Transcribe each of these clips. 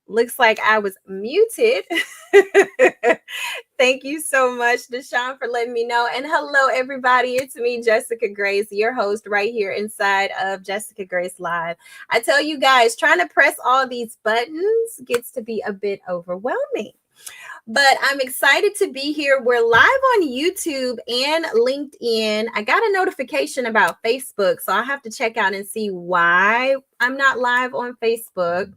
Looks like I was muted. Thank you so much, DeShon, for letting me know. And hello, everybody. It's me, Jessica Grace, your host right here inside of Jessica Grace Live. I tell you guys, trying to press all these buttons gets to be a bit overwhelming. But I'm excited to be here. We're live on YouTube and LinkedIn. I got a notification about Facebook, so I have to check out and see why I'm not live on Facebook.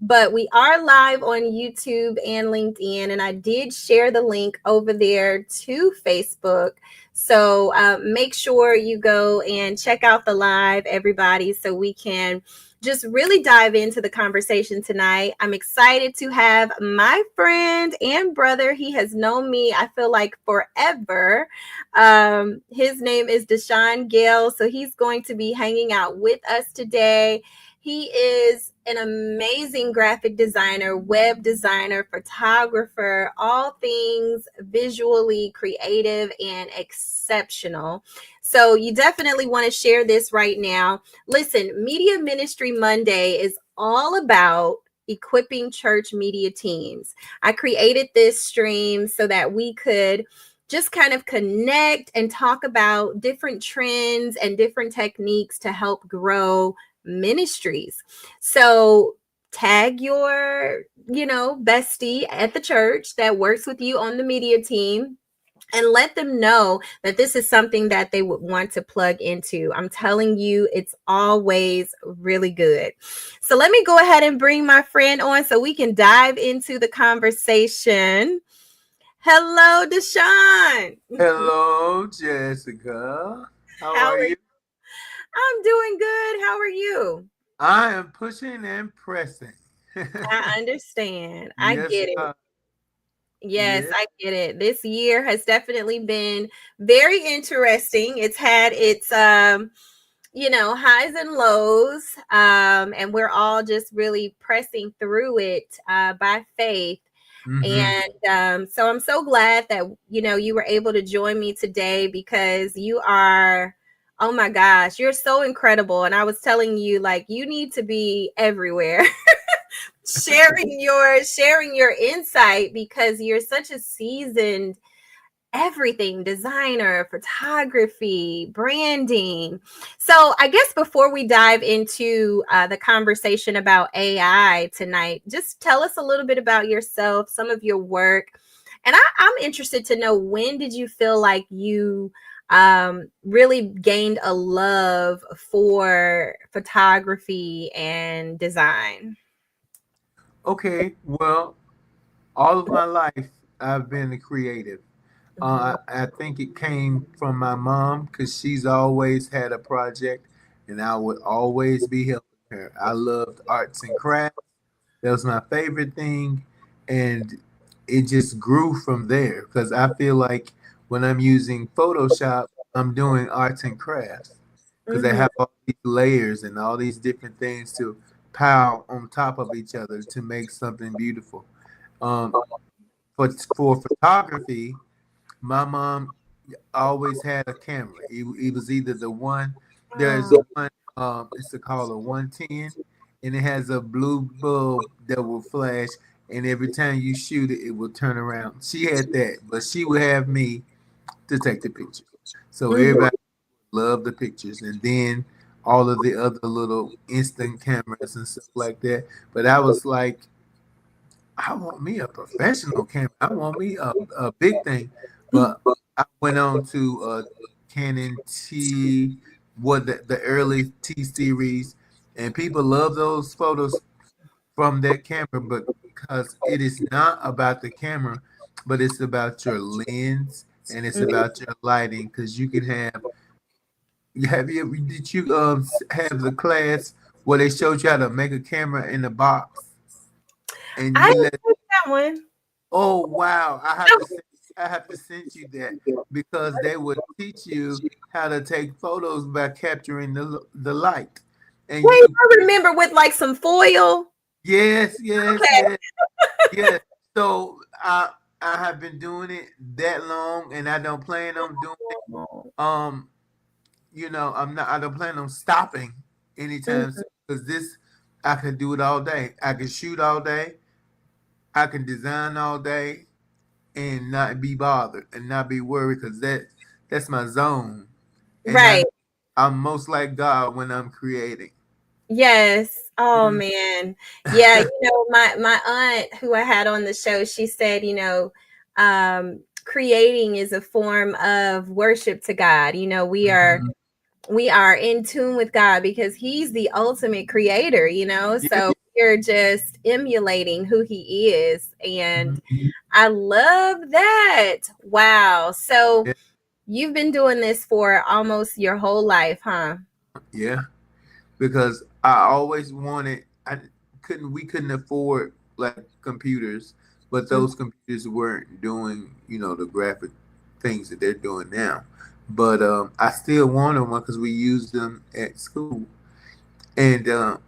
But we are live on YouTube and LinkedIn, and I did share the link over there to Facebook. So make sure you go and check out the live, everybody, so we can just really dive into the conversation tonight. I'm excited to have my friend and brother. He has known me, I feel like, forever. His name is DeShon Gale, so he's going to be hanging out with us today. He is an amazing graphic designer, web designer, photographer, all things visually creative and exceptional. So you definitely want to share this right now. Listen, Media Ministry Monday is all about equipping church media teams. I created this stream so that we could just kind of connect and talk about different trends and different techniques to help grow ministries. So tag your, bestie at the church that works with you on the media team and let them know that this is something that they would want to plug into. I'm telling you, it's always really good. So let me go ahead and bring my friend on so we can dive into the conversation. Hello, DeShon. Hello, Jessica. How are you? I'm doing good. How are you? I am pushing and pressing. I understand. I Yes, get it. Yes, yes. I get it. This year has definitely been very interesting. It's had its highs and lows. And we're all just really pressing through it by faith. Mm-hmm. And so I'm so glad that you were able to join me today, because you are, oh my gosh, you're so incredible. And I was telling you, like, you need to be everywhere. sharing your insight, because you're such a seasoned everything, designer, photography, branding. So I guess before we dive into the conversation about AI tonight, just tell us a little bit about yourself, some of your work. And I'm interested to know, when did you feel like you really gained a love for photography and design? Okay, well, all of my life I've been a creative. Mhm. I think it came from my mom because she's always had a project, and I would always be helping her. I loved arts and crafts. That was my favorite thing, and it just grew from there because I feel like when I'm using Photoshop, I'm doing arts and crafts because they Mhm. have all these layers and all these different things to pile on top of each other to make something beautiful. Um, for photography, my mom always had a camera. It was either the one. There's Oh, one. It's called a 110, and it has a blue bulb that will flash. And every time you shoot it, it will turn around. She had that, but she would have me to take the pictures. So mhm. everybody loved the pictures, and then all of the other little instant cameras and stuff like that. But I was like, I want me a professional camera. I want me a big thing. But I went on to Canon T, what the early T series, and people love those photos from that camera, but because it is not about the camera, but it's about your lens and it's about your lighting. Because you can have you ever did you have the class where they showed you how to make a camera in a box and I you didn't let. take that one. Oh wow! I have to send you that because they would teach you how to take photos by capturing the light, and Wait, you. I remember with like some foil. Yes, yes, Okay. yes, yes. So I have been doing it that long, and I don't plan on doing it. Um, I don't plan on stopping anytime Mhm. soon because this I can do it all day. I can shoot all day. I can design all day and not be bothered and not be worried because that's my zone. And Right. I'm most like God when I'm creating. Yes. Oh Mhm. man. Yeah, my aunt who I had on the show, she said, creating is a form of worship to God. Mhm. We are in tune with God because he's the ultimate creator, Yeah. so we're just emulating who he is. And Mhm. I love that. Wow. So Yeah. you've been doing this for almost your whole life, huh? Yeah. Because I always wanted. I couldn't. We couldn't afford like computers, but Mm. those computers weren't doing the graphic things that they're doing now. But I still wanted one because we used them at school, and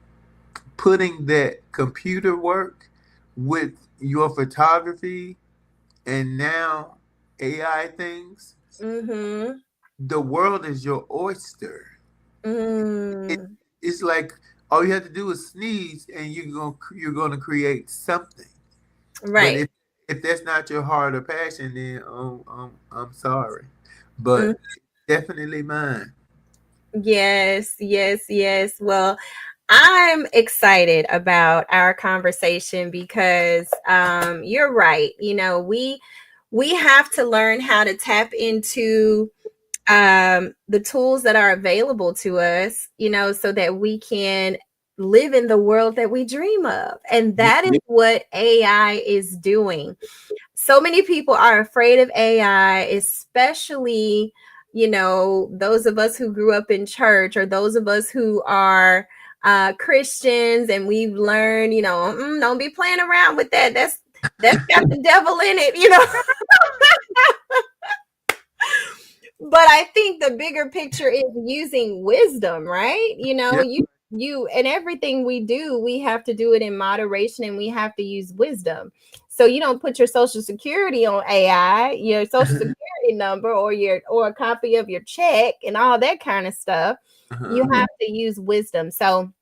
putting that computer work with your photography and now AI things, Mhm. the world is your oyster. It, Mm. it's like all you have to do is sneeze and you're gonna create something. But Right. if that's not your heart or passion, then I'm sorry, but Mm. definitely mine. Yes, yes, yes. Well, I'm excited about our conversation because you're right. We have to learn how to tap into the tools that are available to us, so that we can live in the world that we dream of. And Yeah, that is what AI is doing. So many people are afraid of AI, especially, those of us who grew up in church, or those of us who are Christians, and we've learned, don't be playing around with that. That's got the devil in it. But I think the bigger picture is using wisdom, right? yeah, You and everything we do, we have to do it in moderation, and we have to use wisdom. So you don't put your social security on AI, your social security number, or a copy of your check and all that kind of stuff. You uh-huh. have to use wisdom. So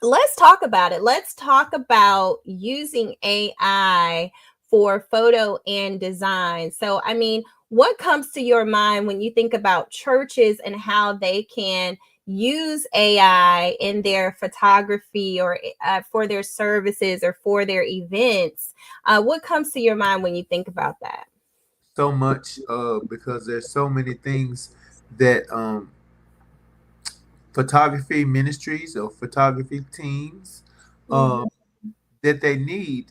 let's talk about it. Let's talk about using AI for photo and design. So, I mean, what comes to your mind when you think about churches and how they can use AI in their photography or for their services or for their events? What comes to your mind when you think about that? So much because there's so many things that photography ministries or photography teams Mm-hmm. that they need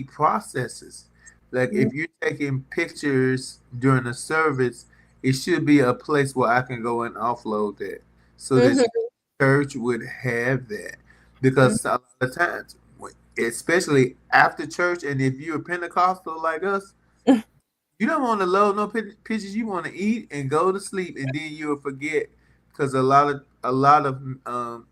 processes. Like if you're taking pictures during a service, it should be a place where I can go and offload that, so that Mm-hmm. church would have that. Because a lot of times, especially after church, and if you're a Pentecostal like us, you don't want to load no pictures. You want to eat and go to sleep, and then you'll forget, because a lot of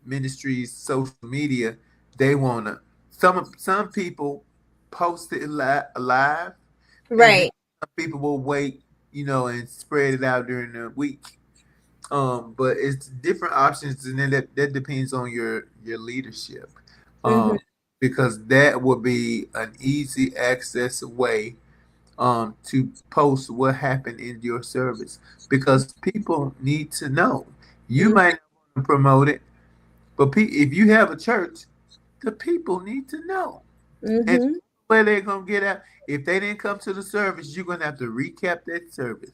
ministries, social media, they wanna, some people post it live, and then Right. some people will wait, and spread it out during the week. But it's different options, and then that depends on your leadership. Mm-hmm. Um, because that would be an easy access way to post what happened in your service, because people need to know. You might not want to promote it, but if you have a church, the people need to know. And Mm-hmm. where they're going to get out, if they didn't come to the service, you're going to have to recap that service,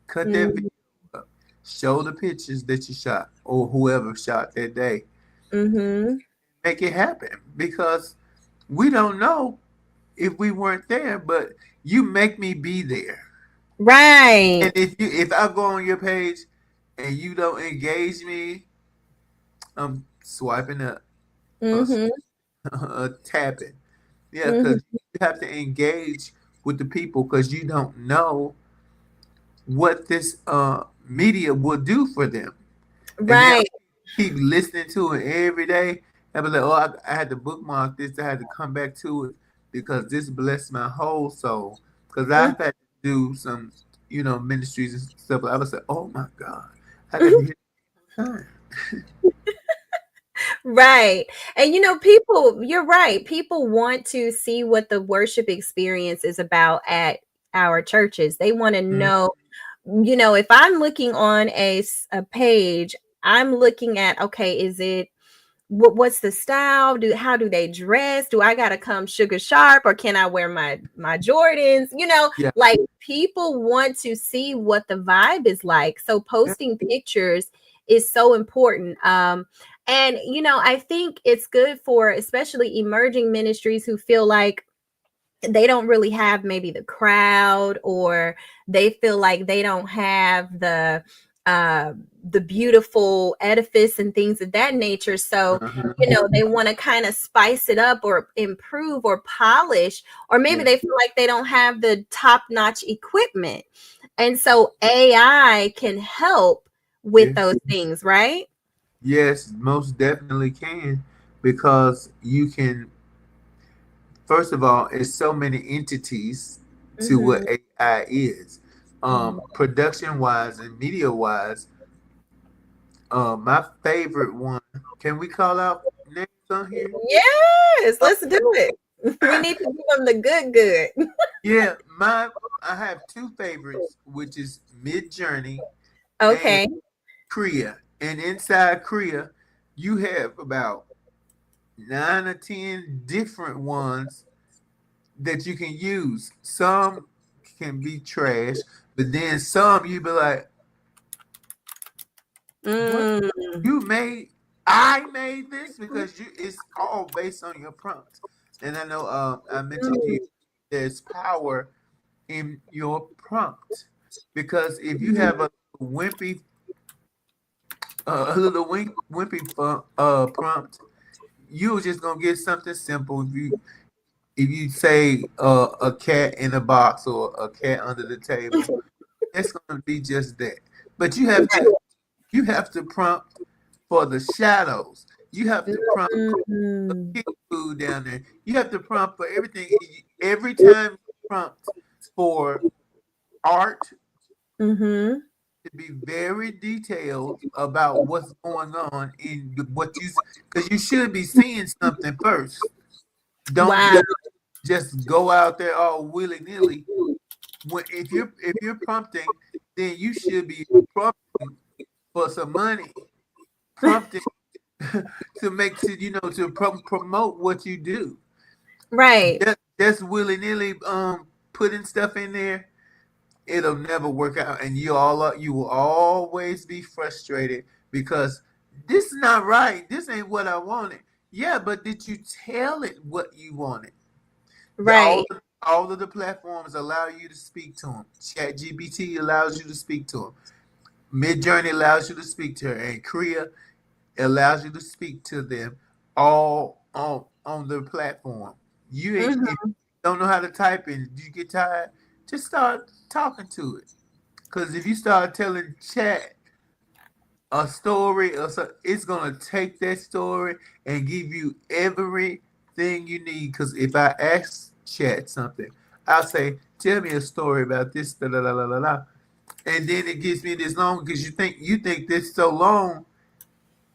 cut that video Mm-hmm. up, show the pictures that you shot or whoever shot that day. Mm-hmm. Make it happen, because we don't know if we weren't there, but you make me be there. Right. And if I go on your page and you don't engage me, I'm swiping up or Mm-hmm. tapping. Yeah, Mm-hmm. because you have to engage with the people, because you don't know what this media will do for them. And now Right. keep listening to it every day. And be like, oh, I had to bookmark this. I had to come back to it because this blessed my whole soul. Because I've had to do some, ministries and stuff. I was like, oh my God, I got to hear it all the time. Right. And people, you're right. People want to see what the worship experience is about at our churches. They want to Mhm. know, if I'm looking on a page, I'm looking at, okay, is it what's the style? How do they dress? Do I gotta come sugar sharp, or can I wear my Jordans? Yeah. Like, people want to see what the vibe is like. So Yeah. posting pictures is so important. And I think it's good for especially emerging ministries who feel like they don't really have maybe the crowd, or they feel like they don't have uh the beautiful edifice and things of that nature. So Uh-huh. they want to kind of spice it up or improve or polish, or maybe Yeah. they feel like they don't have the top notch equipment, and so AI can help with Yeah. those things, right? Yes, most definitely can, because you can. First of all, it's so many entities to what Mm-hmm. AI is. Mm-hmm. Production wise and media wise, my favorite one. Can we call out names on here? Yes, Uh, let's do it. We need to give them the good. yeah, I have two favorites, which is Mid Journey and Okay. Kriya. And inside Kriya, you have about 9 or 10 different ones that you can use. Some can be trash, but then some you be like, what Mm, you made? I made this, because it's all based on your prompt. And I know I mentioned here mm, there's power in your prompt, because if you mhm, have a little wimpy prompt, you're just gonna get something simple. If you say a cat in a box or a cat under the table, it's going to be just that. But you have to prompt for the shadows. You have to prompt the mm, kid food down there. You have to prompt for everything. Every time you prompt for art, mhm. to be very detailed about what's going on in what you, because you should be seeing something first. Don't Wow. just go out there all willy nilly if you're prompting, then you should be prompting for some money, prompting to make to to promote what you do. Right. Just willy nilly putting stuff in there, it'll never work out, and you will always be frustrated because this is not right. This ain't what I wanted. Yeah, but did you tell it what you wanted? The, Right. all of the platforms allow you to speak to them. ChatGPT allows you to speak to them. Midjourney allows you to speak to her, and Korea allows you to speak to them all on the platform. You ain't if Mhm. you don't know how to type and you get tired, just start talking to it. Cause if you start telling chat a story or so, it's gonna take that story and give you everything you need. Cause if I ask chat something, I'll say, "Tell me a story about this." Da, da, da, da, da, da. And then it gives me this long because you think this so long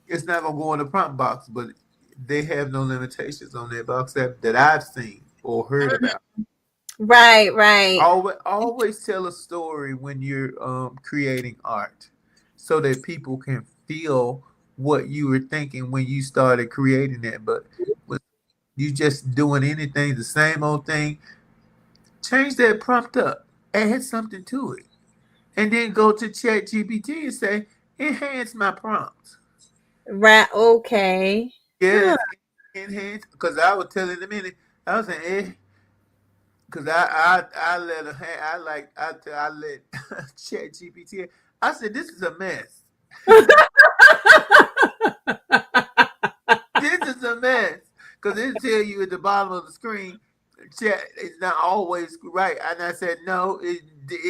it's not gonna go in the prompt box, but they have no limitations on that box that I've seen or heard about. Right, right. Always tell a story when you're creating art, so that people can feel what you were thinking when you started creating that. But when you just doing anything, the same old thing, change that prompt up, add something to it, and then go to Chat GPT and say, enhance my prompt. Right. Okay. Huh. Yes, enhance. Because I was telling them in it, I was saying, because I let her I like I let Chat GPT. I said, this is a mess. This is a mess. Because it tell you at the bottom of the screen, chat is not always right. And I said, no, it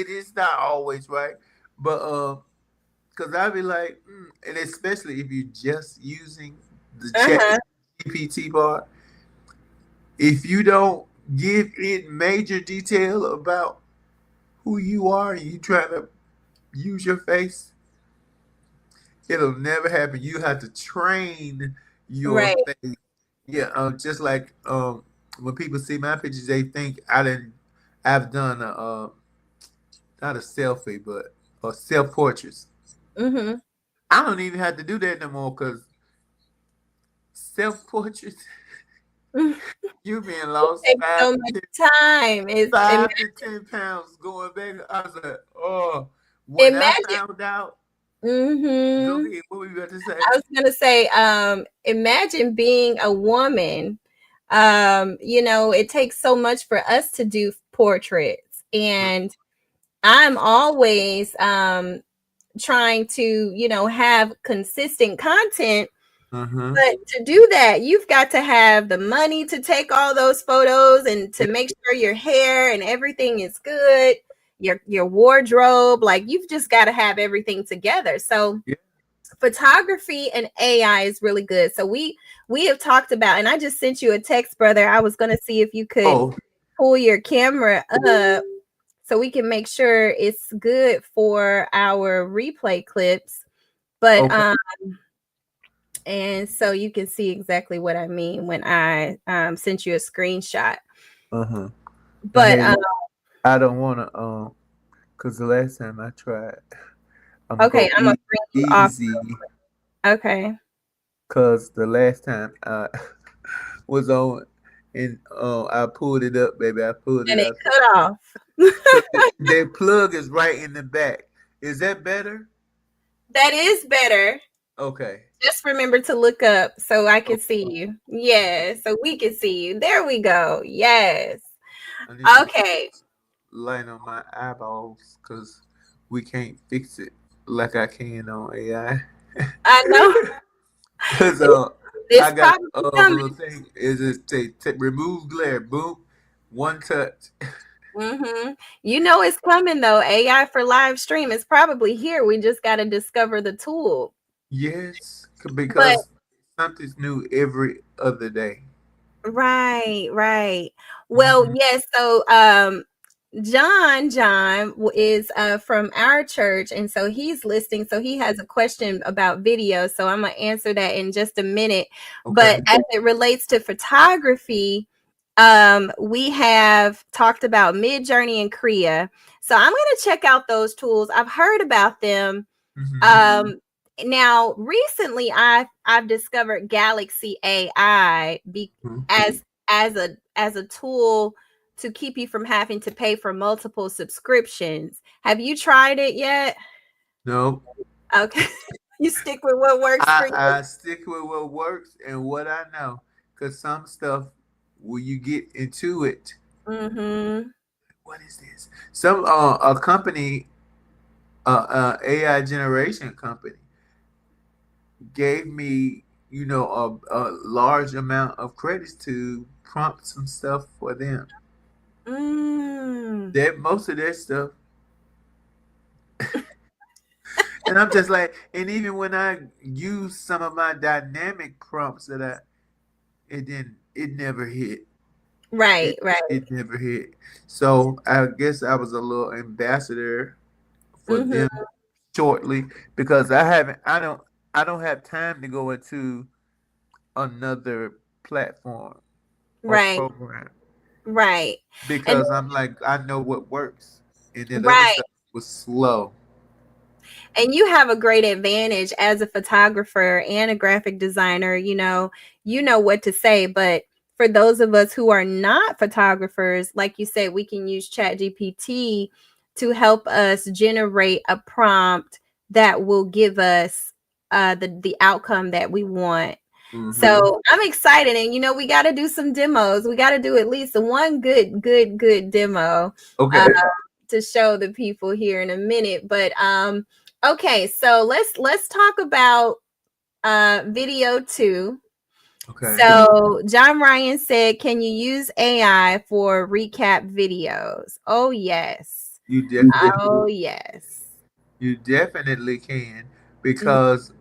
is not always right. But because I'd be like, and especially if you're just using the Chat Uh-huh. GPT part, if you don't give it major detail about who you are and you try to use your face, it'll never happen. You have to train your Right. face. Yeah, just like when people see my pictures, they think I didn't. I've done not a selfie, but a self portraits. Mhm. I don't even have to do that no more because self portraits, you being lost Takes so much time. It's 5 to 10 pounds going back. I was like, oh, when I imagine. found out, go Mhm. ahead. What were you about to say? I was gonna say, imagine being a woman. It takes so much for us to do portraits, and I'm always trying to, have consistent content. Mm-hmm. But to do that, you've got to have the money to take all those photos and to Yeah, make sure your hair and everything is good, your wardrobe, like you've just got to have everything together. So yeah. photography and AI is really good. So we have talked about, and I just sent you a text, brother. I was going to see if you could Oh, pull your camera up so we can make sure it's good for our replay clips. But okay. and so you can see exactly what I mean when I sent you a screenshot. Uh-huh. Now, But hey, look, I don't want to cause the last time I tried, I'm gonna okay, go I'm gonna bring you off. easy. Okay, Cause the last time I was on, and I pulled it up, baby. I pulled it and it out. cut off. Cause the plug is right in the back. Is that better? That is better. Okay. Just remember to look up so I Oh, can see you. Yes, so we can see you. There we go. Yes. I need to Okay. light on my eyeballs, cause we can't fix it like I can on AI. I know Cause it's, I it's got probably a coming. little thing. Is it remove glare? Boom, one touch. It's coming though. AI for live stream is probably here. We just got to discover the tool. Yes, But because something's new every other day. right, right. Well, Hmm. yes. So, John is from our church, and so he's listening. So he has a question about video. So I'm gonna answer that in just a minute. But Okay. as it relates to photography, We have talked about Midjourney and Kriya. So I'm going to check out those tools. I've heard about them. Mm-hmm. Um, Now recently I've discovered Galaxy AI Mm-hmm. as a tool to keep you from having to pay for multiple subscriptions. Have you tried it yet? No, Okay. You stick with what works for you. I stick with what works and what I know, cause some stuff when you get into it, Mhm. what is this? Some a company, AI generation company, gave me, a large amount of credits to prompt some stuff for them. Mm. That most of that stuff, and I'm just like, and even when I use some of my dynamic prompts it never hit. It Right, right. it never hit. So I guess I was a little ambassador for Mhm. them shortly because I don't have time to go into another platform or Right, program right. And because I'm like I know what works and that other right. stuff was slow. And you have a great advantage as a photographer and a graphic designer. You know what to say. But for those of us who are not photographers, like you said, we can use Chat GPT to help us generate a prompt that will give us the outcome that we want. Mm-hmm. So I'm excited, and we got to do some demos. We got to do at least one good demo uh, Okay. to show the people here in a minute. But okay, so let's talk about video 2. Okay. So John Ryan said, "Can you use AI for recap videos?" Oh yes. You definitely Oh yes. you definitely can Mm-hmm. because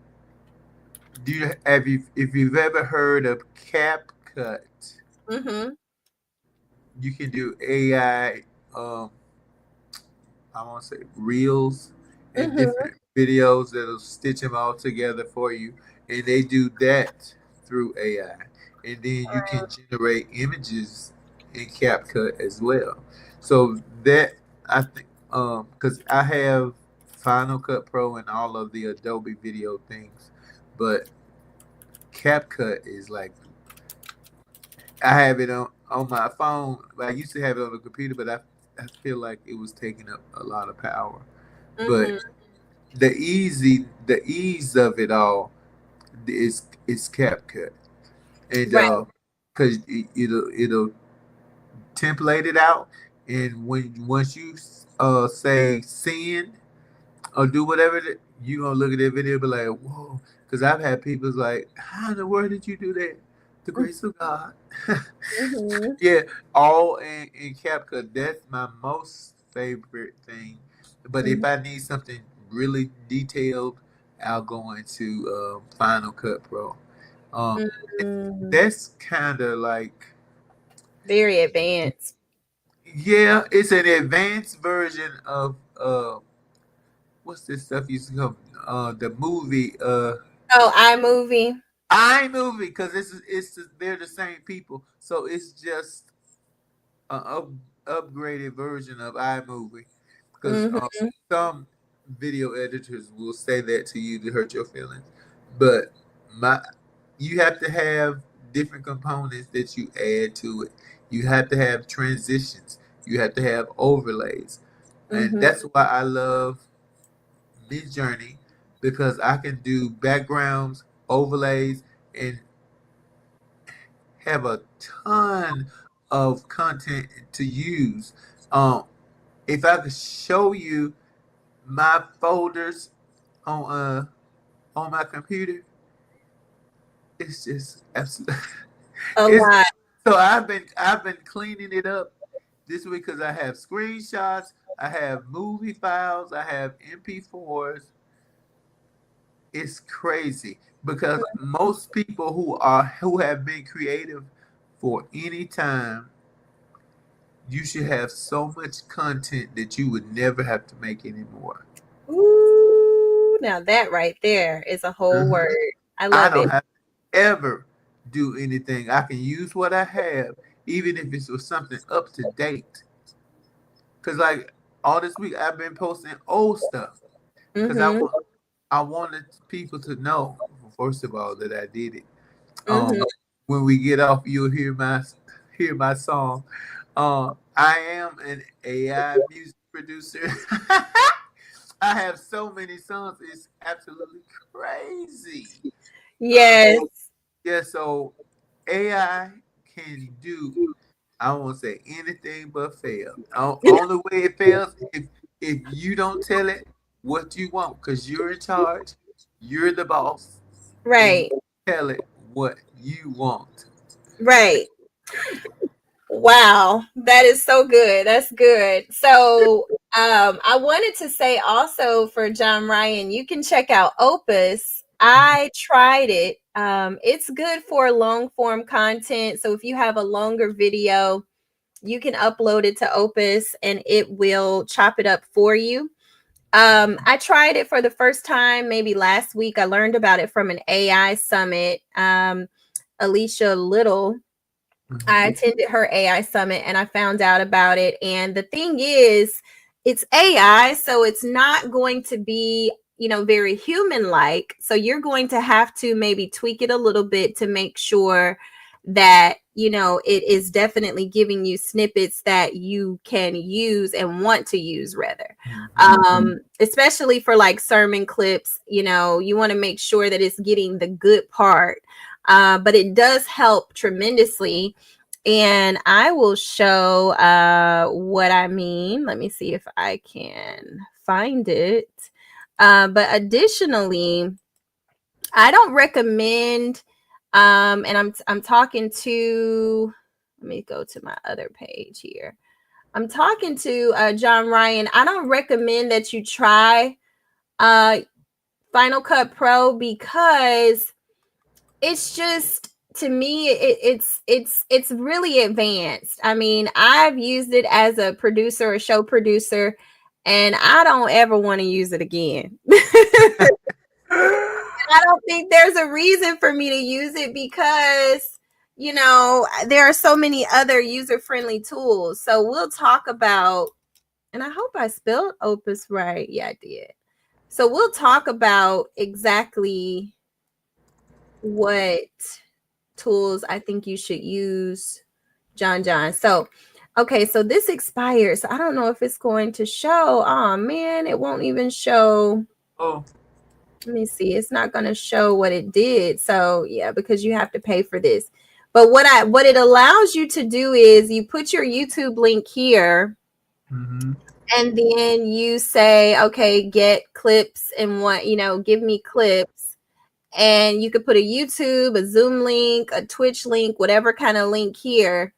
do you have you if you've ever heard of CapCut, Mm-hmm. you can do AI. Um, I want to say reels and Mm-hmm. different videos that'll stitch them all together for you, and they do that through AI. And then you can generate images in CapCut as well. So that I think, because I have Final Cut Pro and all of the Adobe video things, but CapCut is like I have it on my phone. I used to have it on the computer, but I feel like it was taking up a lot of power. But Mm-hmm. the ease of it all is CapCut, and Right. because it'll template it out, and once you say send or do whatever, you gonna look at that video and be like, whoa, because I've had people's like, how in the world did you do that? The grace of God. Mm-hmm. Yeah, all in CapCut. That's my most favorite thing. But if I need something really detailed, I'll go into Final Cut Pro. Um, Mm-hmm. that's kind of like, Very advanced. yeah, it's an advanced version of what's this stuff used to come? The movie Oh, iMovie. iMovie, because they're the same people, so it's just an upgraded version of iMovie. Because Mm-hmm. some video editors will say that to you to hurt your feelings, but my you have to have different components that you add to it. You have to have transitions. You have to have overlays, and Mm-hmm. that's why I love Midjourney because I can do backgrounds, overlays, and have a ton of content to use. Um, if I could show you my folders on on my computer, it's just absolutely A it's lot. so I've been cleaning it up this week because I have screenshots, I have movie files, I have MP4s. It's crazy because most people who have been creative for any time, you should have so much content that you would never have to make anymore. Ooh, now that right there is a whole word. I I love don't it. have to ever do anything. I can use what I have even if it was something up to date. Cause like all this week I've been posting old stuff. Cause Mm-hmm. I wanted people to know, first of all, that I did it. Mm-hmm. When we get off, you'll hear my song. I am an AI music producer. I have so many songs. It's absolutely crazy. Yes. Yeah, so AI can do, I won't say anything but fail. Only way it fails if you don't tell it what you want, because you're in charge, you're the boss, and you Right. tell it what you want. Right. Wow, that is so good. That's good. So, I wanted to say also for John Ryan, you can check out Opus. I tried it. It's good for long form content. So if you have a longer video, you can upload it to Opus and it will chop it up for you. I tried it for the first time maybe last week. I learned about it from an AI summit. Alicia Little, I Mhm. attended her AI summit and I found out about it. And the thing is, it's AI, so it's not going to be, very human like. So you're going to have to maybe tweak it a little bit to make sure that, it is definitely giving you snippets that you can use and want to use, rather. Mhm. Especially for like sermon clips, you want to make sure that it's getting the good part. But it does help tremendously, and I will show what I mean. Let me see if I can find it. But additionally, I don't recommend, and I'm talking to, let me go to my other page here. I'm talking to John Ryan. I don't recommend that you try uh, Final Cut Pro because it's just, to me, it's really advanced. I mean, I've used it as a producer, a show producer, and I don't ever want to use it again. I don't think there's a reason for me to use it because, there are so many other user-friendly tools. So we'll talk about, and I hope I spelled Opus right. Yeah, I did. So we'll talk about exactly what tools I think you should use, John. So, okay, so this expires. So I don't know if it's going to show. Oh man, it won't even show. Oh, Let me see. It's not going to show what it did. So yeah, because you have to pay for this. But what it allows you to do is you put your YouTube link here, hmm, and then you say, okay, get clips and give me clips. And you could put a YouTube, a Zoom link, a Twitch link, whatever kind of link here,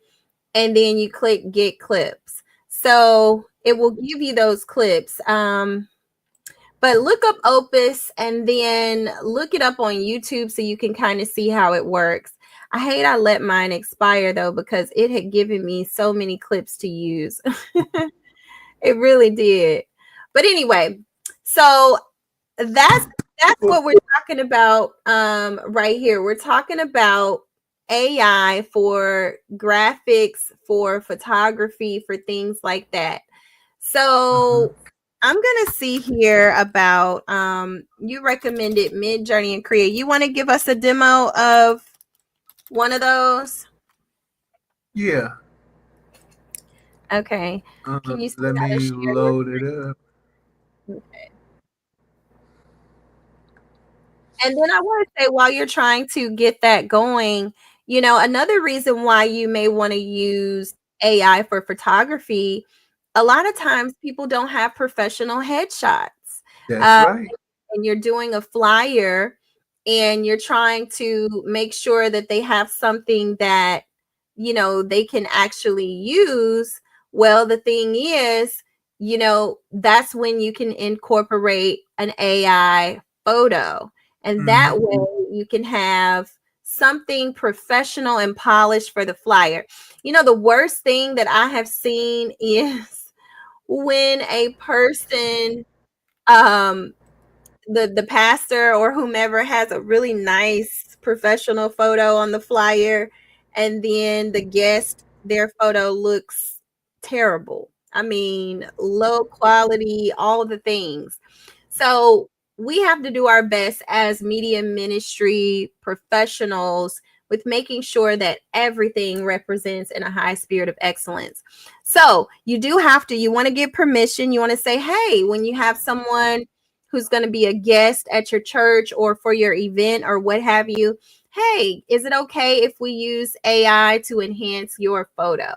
and then you click get clips. So it will give you those clips. But look up Opus and then look it up on YouTube so you can kind of see how it works. I hate I let mine expire though, because it had given me so many clips to use. It really did. But anyway, so that's that's what we're talking about right here. We're talking about AI for graphics, for photography, for things like that. mhm. So I'm gonna see here about you recommended Mid Journey and Create. You want to give us a demo of one of those? Yeah. Okay. Can you see Let how to me share your load it up. screen? And then I want to say, while you're trying to get that going, another reason why you may want to use AI for photography, a lot of times people don't have professional headshots. That's Uh, right. and you're doing a flyer and you're trying to make sure that they have something that, they can actually use. Well, the thing is, that's when you can incorporate an AI photo. And Hmm. that way you can have something professional and polished for the flyer. The worst thing that I have seen is when a person, um, the pastor or whomever, has a really nice professional photo on the flyer, and then the guest their photo looks terrible. I mean, low quality, all of the things. So we have to do our best as media ministry professionals with making sure that everything represents in a high spirit of excellence. So you want to get permission. You want to say, hey, when you have someone who's going to be a guest at your church or for your event or what have you, hey, is it okay if we use AI to enhance your photo?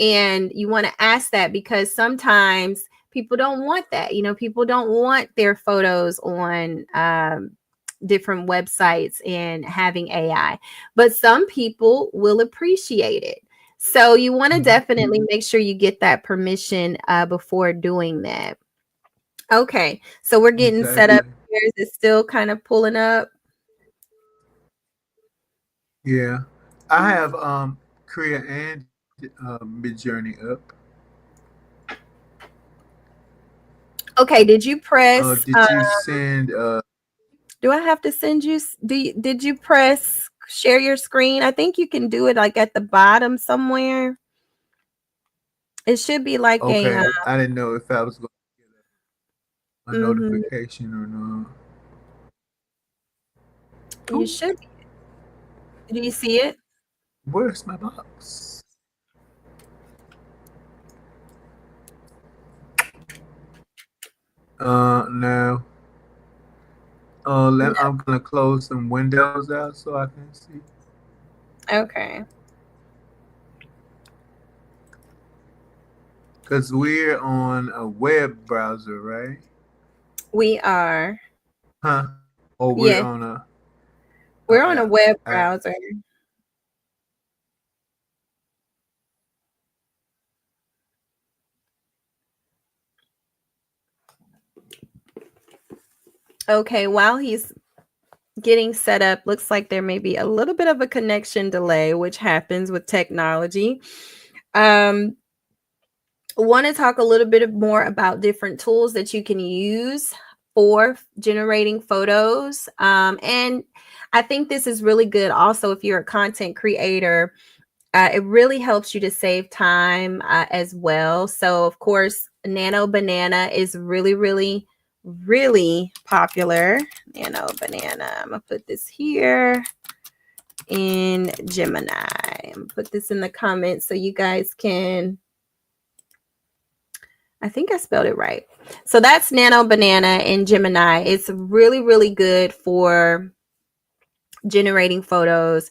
And you want to ask that because sometimes people don't want that. People don't want their photos on different websites and having AI, but some people will appreciate it. So you want to Mhm. definitely make sure you get that permission before doing that. Okay, so we're getting set up Exactly. here. Is it still kind of pulling up? Yeah. I have Korea and Midjourney up. Okay, did you press Did you send do I have to send you did you press share your screen? I think you can do it like at the bottom somewhere. It should be like a okay, I didn't know if I was going to get a mhm, notification or not. you Ooh, should. Do you see it? where's my box? No. No. I'm gonna close some windows out so I can see. Okay. Cause we're on a web browser, right? We are. Huh? Or we're Yeah, on a we're on a web app. browser. Okay, while he's getting set up, looks like there may be a little bit of a connection delay, which happens with technology. Um, want to talk a little bit more about different tools that you can use for generating photos. And I think this is really good also if you're a content creator. It really helps you to save time as well. So, of course, Nano Banana is really, really, really popular. Nano Banana. I'm going to put this here in Gemini. I'm going to put this in the comments so you guys can. I think I spelled it right. So that's Nano Banana in Gemini. It's really, really good for generating photos.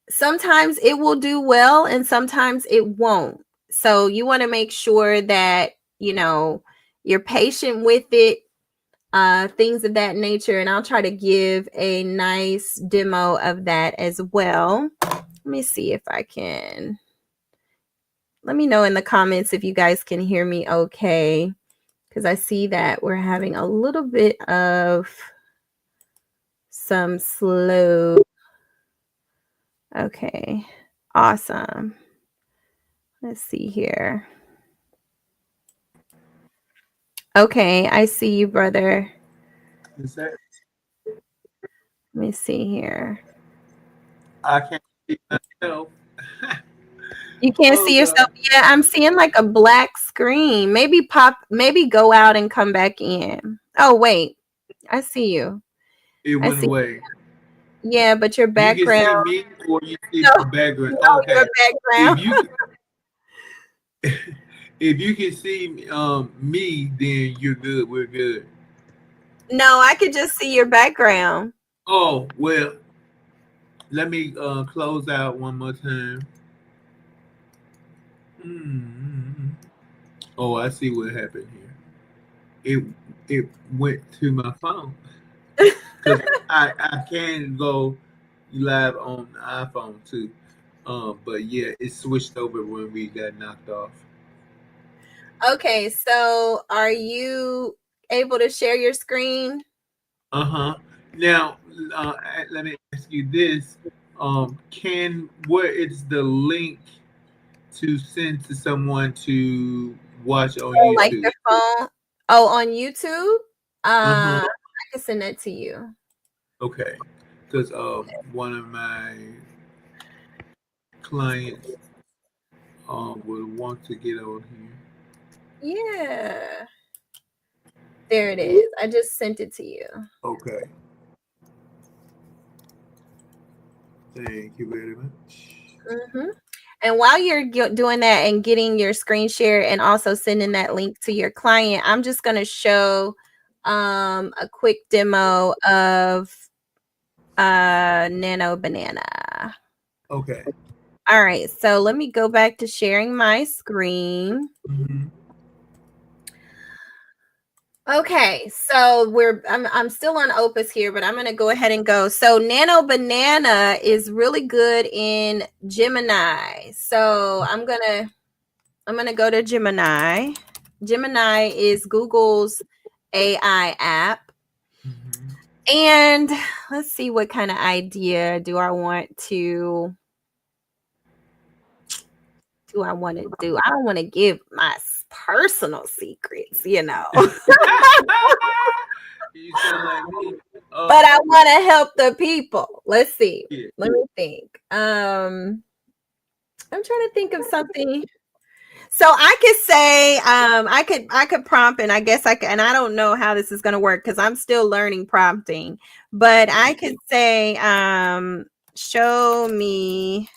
Sometimes it will do well and sometimes it won't. So you want to make sure that, you're patient with it, things of that nature. And I'll try to give a nice demo of that as well. Let me see if I can. Let me know in the comments if you guys can hear me okay, because I see that we're having a little bit of some slow. Okay, awesome. Let's see here. Okay, I see you, brother. Is that? Let me see here. I can't see myself. You can't Oh see yourself. God, Yeah, I'm seeing like a black screen. Maybe go out and come back in. Oh, wait. I see you. it I went see. away. Yeah, but your You can background. see me or you see No, my background. no, your Okay. If background. you if you can see me, then you're good. We're good. No, I could just see your background. Oh well, let me close out one more time. Mm. Oh, I see what happened here. It went to my phone because I can go live on the iPhone too. But yeah, it switched over when we got knocked off. Okay, so are you able to share your screen? Uh-huh. Now, let me ask you this. Can where is the link to send to someone to watch on Oh, like YouTube? your phone? Oh, on YouTube? Uh-huh. I can send that to you. Okay. Because one of my clients would want to get on Yeah. There it is. I just sent it to you. here. Okay. Thank you very much. Mm-hmm. And while you're doing that and getting your screen share and also sending that link to your client, I'm just going to show a quick demo of Nano Banana. Okay. All right, so let me go back to sharing my screen. Mm-hmm. Okay, so I'm still on Opus here, but I'm gonna go ahead and go. So Nano Banana is really good in Gemini. So I'm gonna go to Gemini. Gemini is Google's AI app. Mm-hmm. And let's see what kind of idea do I want to do. I don't want to give my personal secrets, you know. You sound like me. But I want to help the people. Let's see. Yeah. Let me think. I'm trying to think of something. So I could say, I could prompt, and I guess I could, and I don't know how this is going to work because I'm still learning prompting. But I could say, show me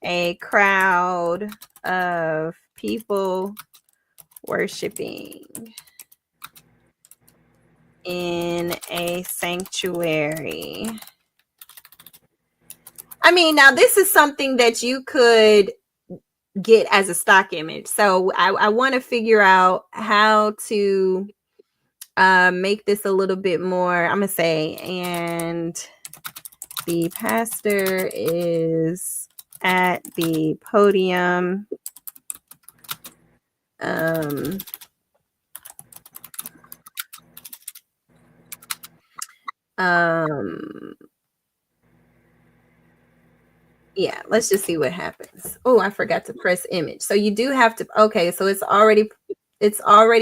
a crowd of people worshiping in a sanctuary. I mean, now this is something that you could get as a stock image. So I want to figure out how to make this a little bit more. I'm going to say, and the pastor is at the podium. Um, um, yeah, let's just see what happens. Oh, I forgot to press image. So you do have to, okay, so it's already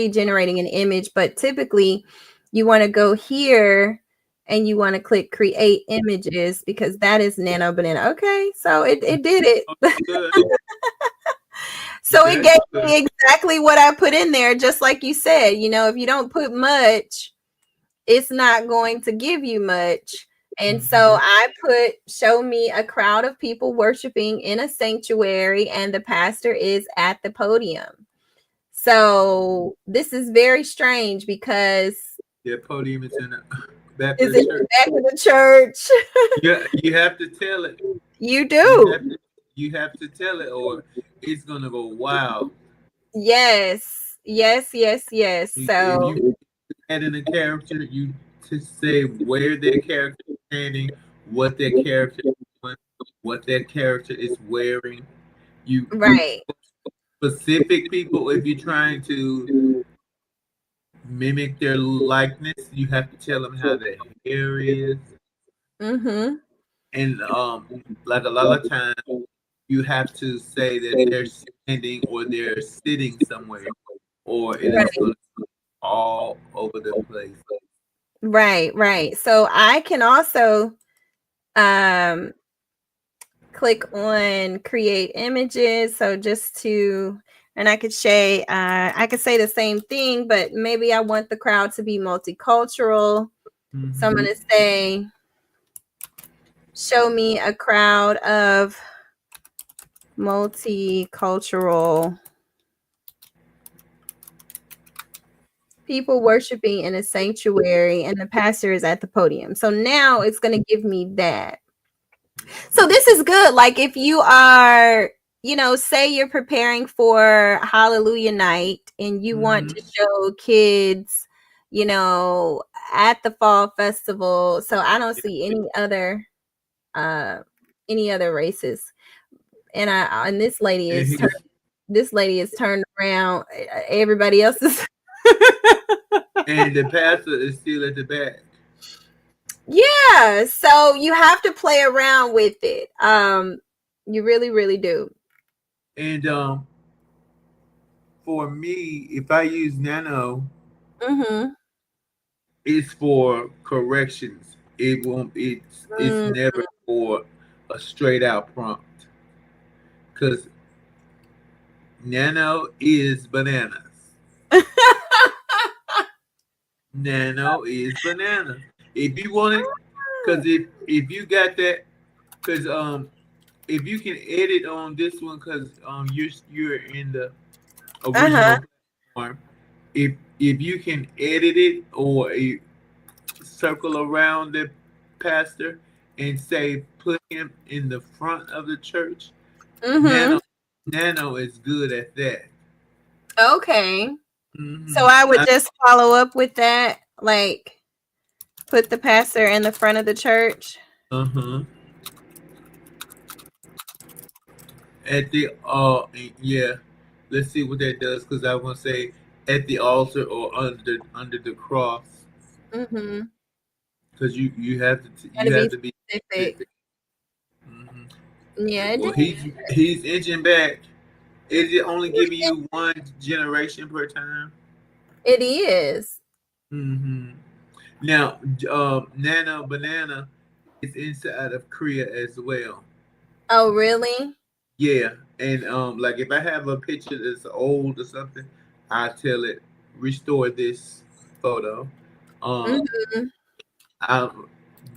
generating an image, but typically you want to go here and you want to click create images because that is Nano Banana. Okay, so it did it. Good. So it That's gave good. me exactly what I put in there, just like you said. You know, if you don't put much, it's not going to give you much. And so Mm-hmm. I put, show me a crowd of people worshiping in a sanctuary, and the pastor is at the podium. So this is very strange because Yeah, podium is in a is Baptist it church. the back of the church? Yeah, you have to tell it. You You do. have to. You have to tell it, or it's gonna go wild. Yes. Yes, yes, yes. If So you add in a character, you to say where their character is standing, what their character is doing, what their character is wearing. You right. specific people. If you're trying to mimic their likeness, you have to tell them how their hair is, Mm-hmm. and like a lot of times you have to say that they're standing or they're sitting somewhere, or it is Right. going to be all over the place. Right, right. So I can also um click on create images. So just to, and I could say the same thing, but maybe I want the crowd to be multicultural. So I'm Mm-hmm. going to say, show me a crowd of multicultural people worshiping in a sanctuary, and the pastor is at the podium. So now it's going to give me that. So this is good. Like if you are, say you're preparing for Hallelujah night and you want Mm-hmm. to show kids, at the fall festival. So I don't see uh any other races. And And, this lady is turned around. Everybody else is and the pastor is still at the back. yeah. So you have to play around with it. You really, really do. And for me, if I use Nano, Mm-hmm. it's for corrections. It won't. It's Mm, never for a straight out prompt. Because Nano is bananas. Nano is bananas. If you want it, because if you got that, because if you can edit on this one, because you're in the Uh-huh. original platform, if you can edit it or circle around the pastor and say put him in the front of the church, Mm-hmm. Nano Nano is good at that. Okay. So Hmm I would just follow up with that, like put the pastor in the front of the church. uh-huh. At the yeah. Let's see what that does because I want to say at the altar or under the cross Mm-hmm. because you have to Gotta you be have to be specific. specific. Hmm Yeah, it Well, did. he's inching back. Is it only giving you one generation per time? It is. Hmm Now, Nano Banana is inside of Korea as well. Oh, really? Yeah, and like if I have a picture that's old or something, I tell it restore this photo. Um, Mm-hmm. I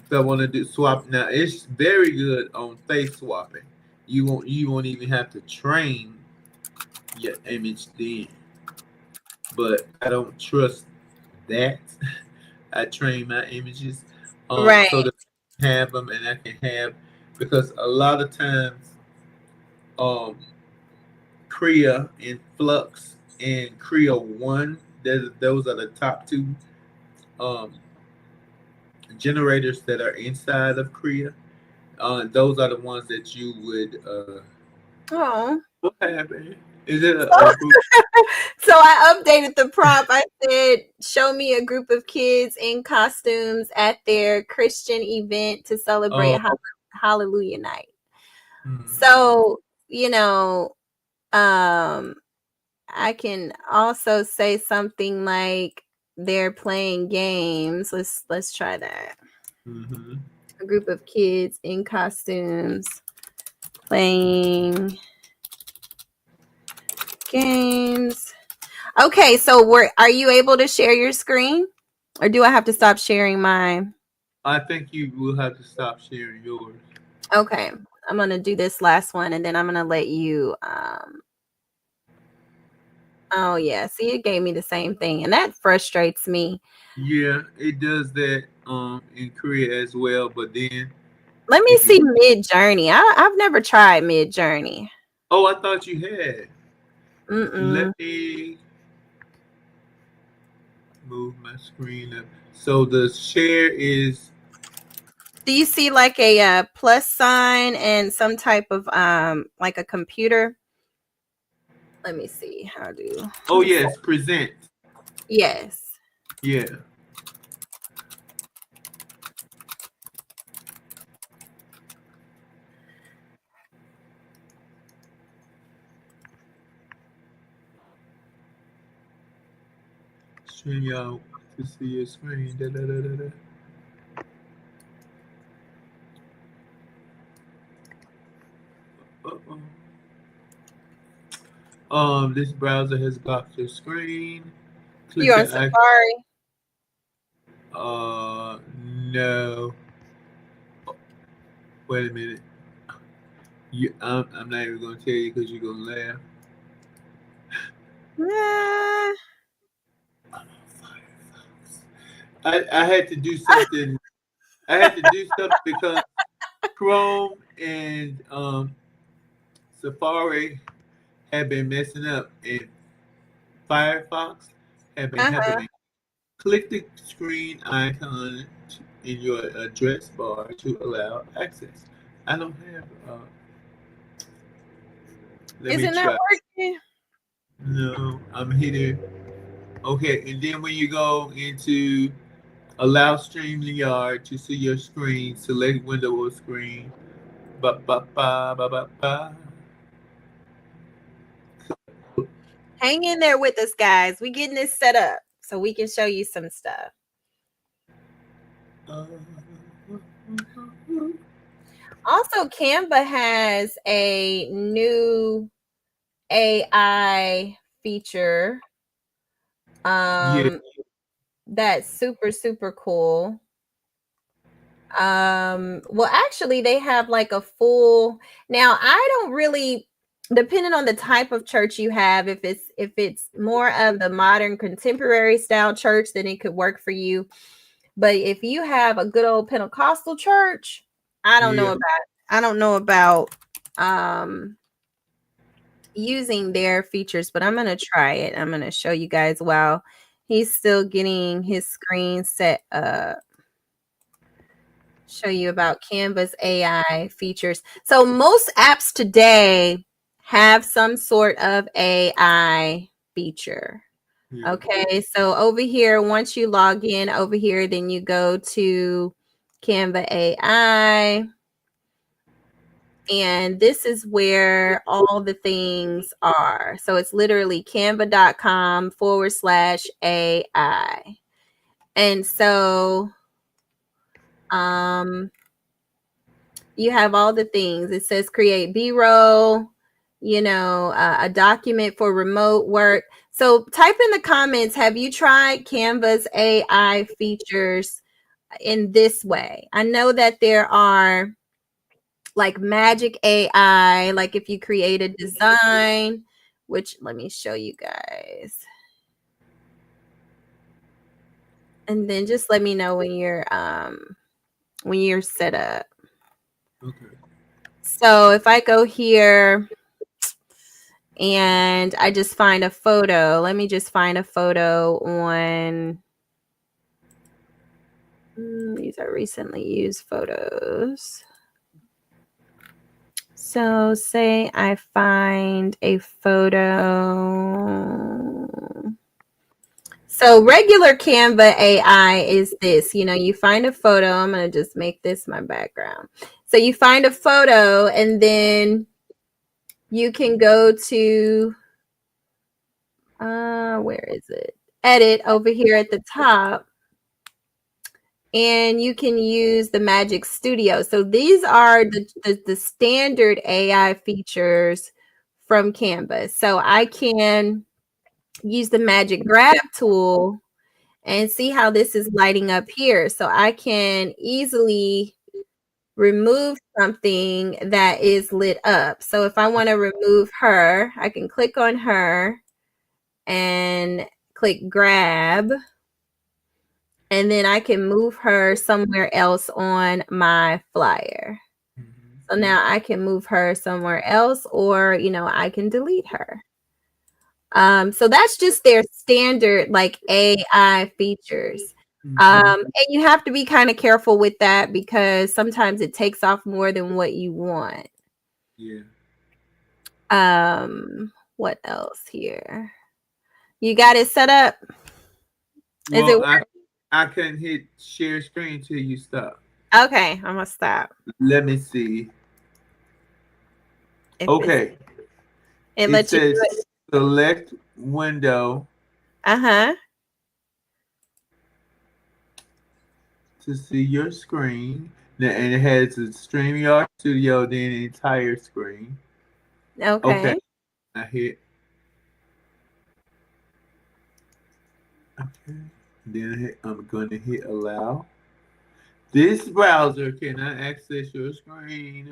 if I want to do swap now, it's very good on face swapping. You won't even have to train your image then. But I don't trust that. I train my images Right. so that I can have them and I can have because a lot of times um Creo and Flux and Creo One, those are the top two um generators that are inside of Creo. Those are the ones that you would Oh. what happened? Is it a group? So I updated the prompt. I said, show me a group of kids in costumes at their Christian event to celebrate Uh, Hallelujah Night. mhm, So, you know, um, I can also say something like they're playing games. Let's try that. mhm. A group of kids in costumes playing games. Okay, so are you able to share your screen? Or do I have to stop sharing mine? I think you will have to stop sharing yours. Okay. I'm gonna do this last one and then I'm gonna let you oh yeah, see it gave me the same thing and that frustrates me. Yeah, it does that in Korea as well. But then Let me if you see Mid Journey. I've never tried Mid Journey. oh, I thought you had. Mm-mm. Let me move my screen up. So the share is Do you see like a plus sign and some type of like a computer? Let me see. Let oh me see. yes, present. Yes. Yeah. Stream y'all to see your screen. Da, da, da, da, da. Uh-oh. This browser has blocked your screen. You Click on the icon. Safari? No. Wait a minute. I'm not even gonna tell you because you're gonna laugh. Nah. I had to do something. I had to do something because Chrome and Safari have been messing up, and Firefox have been helping Uh-huh. me. Click the screen icon in your address bar to allow access. I don't have. Let Is me it not try. working? No, I'm hitting. Okay, and then when you go into allow StreamYard to see your screen, select window or screen. Ba ba ba ba ba ba. Hang in there with us, guys. We getting this set up so we can show you some stuff. Uh, Also, Canva has a new AI feature. Yeah, That's super, super cool. Well, actually, they have like a full. Now, I don't really, depending on the type of church you have, if it's more of the modern contemporary style church, then it could work for you. But if you have a good old Pentecostal church, I don't know yeah. about I don't know about um using their features, but I'm gonna try it. I'm gonna show you guys while he's still getting his screen set up. Show you about Canva's AI features. So most apps today have some sort of AI feature. Yeah. Okay, so over here, once you log in over here, then you go to Canva AI. And this is where all the things are. So it's literally canva.com/AI. And so um you have all the things. It says create B-roll, a document for remote work. So type in the comments, have you tried Canva's AI features in this way? I know that there are like magic AI, like if you create a design, which let me show you guys. And then just let me know when you're set up. Okay. So if I go here and I just find a photo, let me just find a photo on these are recently used photos. So say I find a photo. So regular Canva AI is this, you find a photo. I'm going to just make this my background. So you find a photo and then you can go to, where is it? Edit over here at the top. And you can use the Magic Studio. So these are the standard AI features from Canva. So I can use the Magic Grab tool and see how this is lighting up here. So I can easily remove something that is lit up. So if I want to remove her, I can click on her and click grab, and then I can move her somewhere else on my flyer. So now I can move her somewhere else, or I can delete her. So that's just their standard like AI features. Mm-hmm. And you have to be kind of careful with that because sometimes it takes off more than what you want. Yeah. What else here? You got it set up? Is it Well, I couldn't hit share screen till you stop. okay? I'm gonna stop. Let me see. If Okay. it It lets you do it. says select window Uh-huh. to see your screen. And it has a StreamYard Studio, then the entire screen. Okay. Okay. I hit. Okay. Then I'm going to hit allow. This browser cannot access your screen.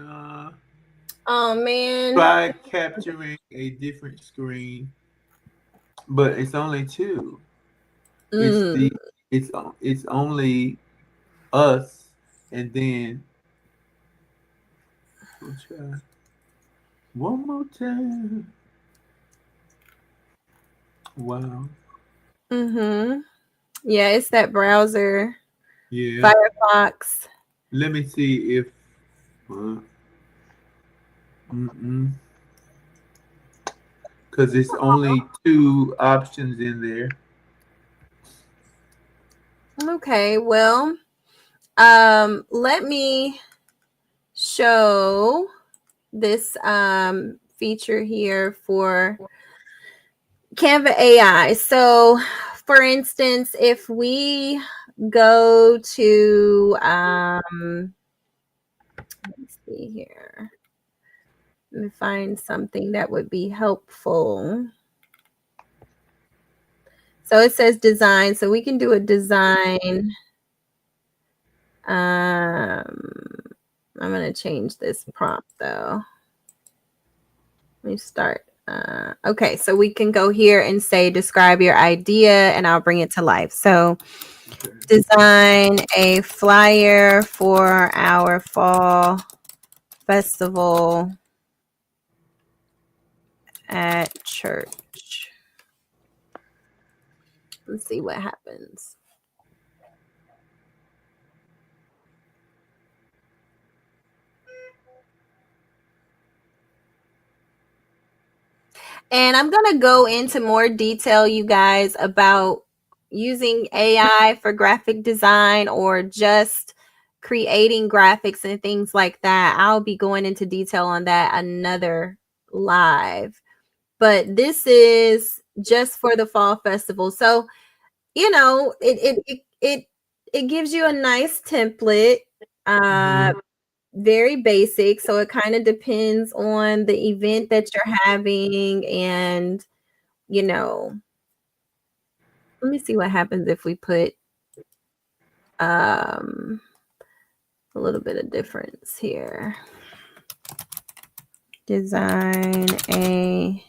Oh man. Try capturing a different screen, but it's only two. It's Mm. the it's only us, and then we'll try one more time. Wow. Mm-hmm. Yeah, it's that browser, Yeah. Firefox. Let me see if. Uh, mm-mm. Because it's only two options in there. Okay, well, let me show this feature here for Canva AI. So, for instance, if we go to let's see here. Let me find something that would be helpful. So it says design. So we can do a design. I'm going to change this prompt though. Let me start. Okay, so we can go here and say, describe your idea, and I'll bring it to life. So design a flyer for our fall festival at church. Let's see what happens. And I'm going to go into more detail, you guys, about using AI for graphic design or just creating graphics and things like that. I'll be going into detail on that another live. But this is just for the fall festival. So, you know, it gives you a nice template. Very basic. So it kind of depends on the event that you're having. And, you know, let me see what happens if we put a little bit of difference here. Design a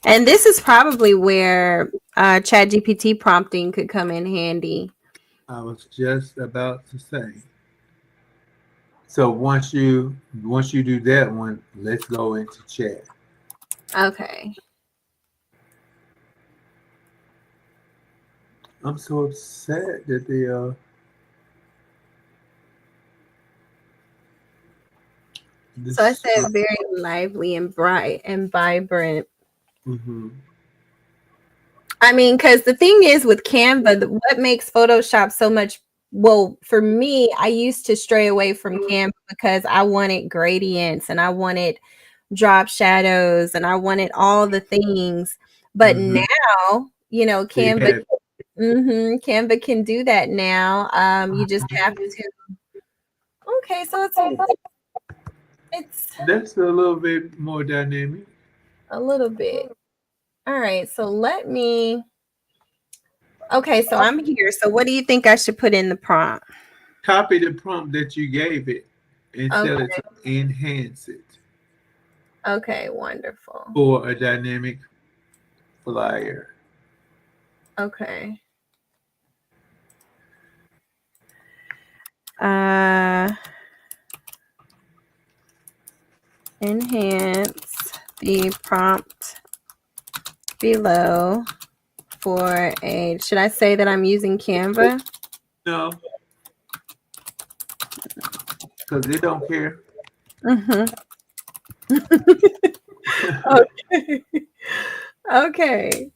and this is probably where ChatGPT prompting could come in handy. I was just about to say. So once you do that one, let's go into chat. Okay. I'm so upset that they So I this. said very lively and bright and vibrant. Mm-hmm. I mean, because the thing is with Canva, what makes Photoshop so much, well, for me, I used to stray away from Canva because I wanted gradients and I wanted drop shadows and I wanted all the things. But Mm-hmm. now, you know, They Canva, have Canva can do that now. You just have to. Okay, so it's that's a little bit more dynamic. a little bit. All right, so let me. Okay, so I'm here. So what do you think I should put in the prompt? Copy the prompt that you gave it and tell it Okay, to enhance it okay, wonderful. for a dynamic flyer. Okay. Uh, enhance the prompt below for a. Should I say that I'm using Canva? No, because they don't care. Mm-hmm. Okay. Okay.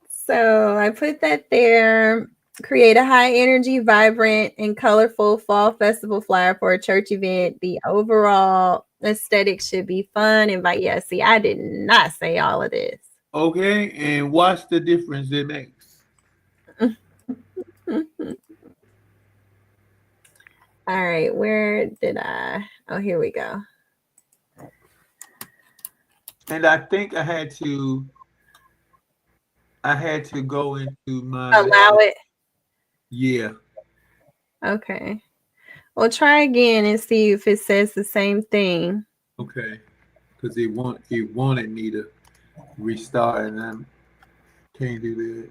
So I put that there. Create a high energy, vibrant, and colorful fall festival flyer for a church event. The overall aesthetic should be fun. Invite, yeah, see, I did not say all of this. Okay, and watch the difference it makes. All right, where did I? Oh, here we go. And I think I had to go into my Allow it. yeah. Okay. Well, try again and see if it says the same thing. Okay, because it wanted me to restart, and I can't do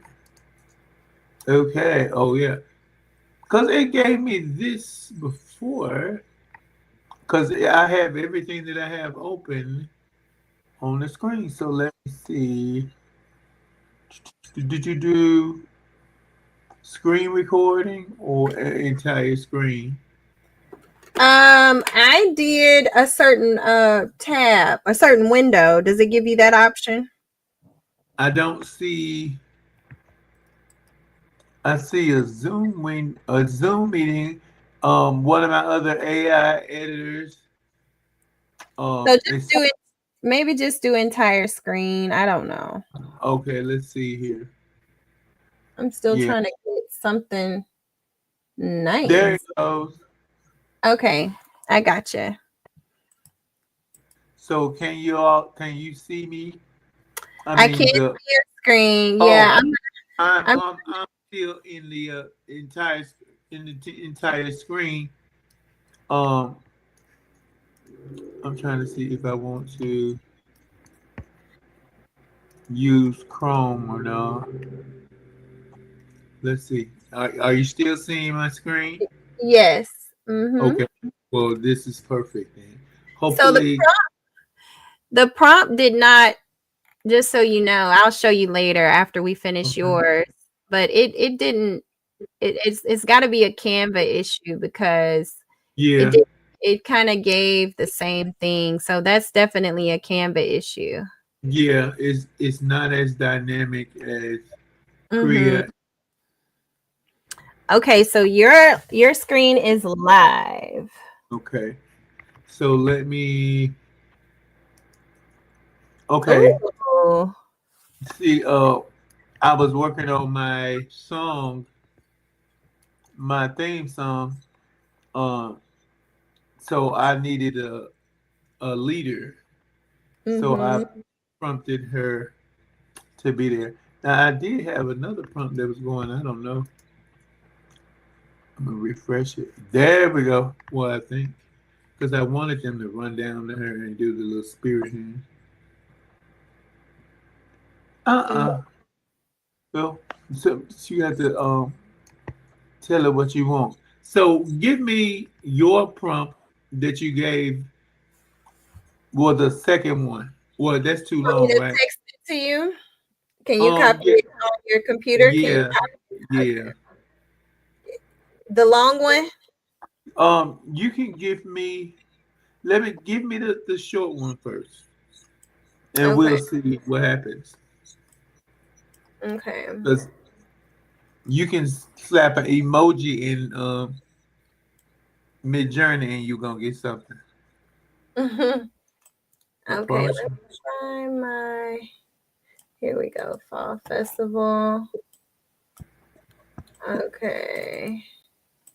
that. Okay. Oh yeah, because it gave me this before. Because I have everything that I have open on the screen. So let me see. Did you do screen recording or entire screen? I did a certain tab, a certain window. Does it give you that option? I don't see. I see a Zoom meeting. One of my other AI editors. So just It's do it. Maybe just do entire screen. I don't know. okay. Let's see here. I'm still Yeah. trying to get something There it nice. goes. Okay, I gotcha. So can you see me? I I can't mean the see your screen. Yeah, oh I'm I'm still in the entire screen. Um, I'm trying to see if I want to use Chrome or not. Let's see. Are you still seeing my screen? yes. Mm-hmm. Okay. Well, this is perfect then. So Hopefully, the prompt did not, just so you know, I'll show you later after we finish okay. yours. But it didn't, it's got to be a Canva issue because it Yeah, did, it kind of gave the same thing. So that's definitely a Canva issue. yeah. It's not as dynamic as Mm-hmm. Korea. Okay, so your screen is live. Okay. So let me. Okay. Ooh. See. I was working on my song, my theme song. Um. So I needed a leader. So I Mm-hmm. prompted her to be there. Now I did have another prompt that was going. I don't know. I'm gonna refresh it. There we go. Well, I think because I wanted them to run down to her and do the little spirit hand. Uh-uh. Well, so you have to tell her what you want. So give me your prompt that you gave. Well, the second one. Well, that's too Want me long, to right? text it to you? Can you copy Yeah, it on your computer? Can you yeah, copy yeah. the long one? You can give me. Let me give me the short one first, and Okay. we'll see what happens. Okay. Because you can slap an emoji in Mid Journey, and you're gonna get something. Mhm. I Okay. promise Let's you. find my. Here we go. Fall festival. Okay.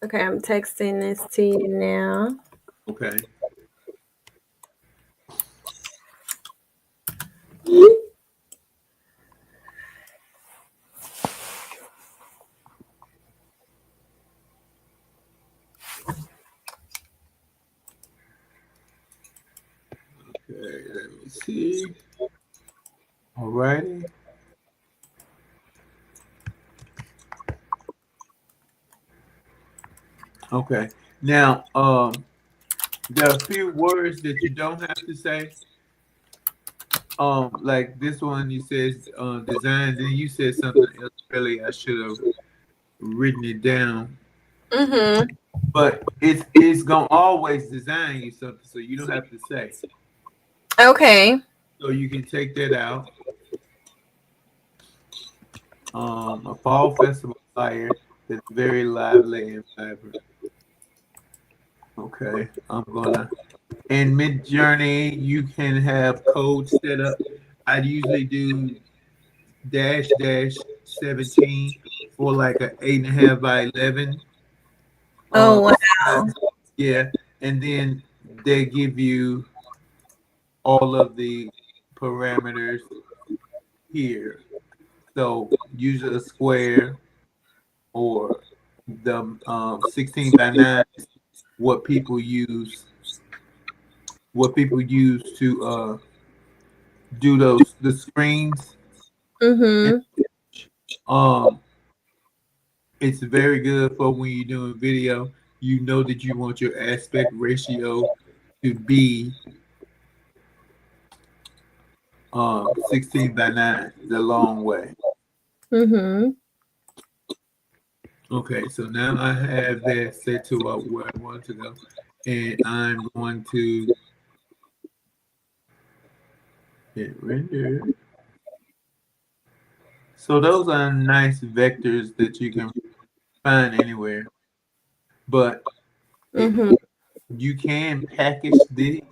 Okay. I'm texting this to you now. Okay. Okay. Let me see. Alrighty. Okay. Now, there are a few words that you don't have to say. Like this one, you said design. Then you said something else earlier. I should have written it down. Mm-hmm. But it's gonna always design you something, so you don't have to say. Okay. So you can take that out. A fall festival flyer that's very lively and vibrant. Okay, I'm gonna. In Mid Journey, you can have code set up. I'd usually do dash 17 for like a 8.5 by 11. Oh, Size. wow. Yeah, and then they give you all of the parameters here. So use a square or the 16 by 9, what people use, what people use to do those the screens. And, Mm-hmm. um, it's very good for when you're doing video. You know that you want your aspect ratio to be 16 by 9, the long way. Mm-hmm. Okay, so now I have that set to where I want to go, and I'm going to hit render. So those are nice vectors that you can find anywhere, but it, Mm-hmm. you can package these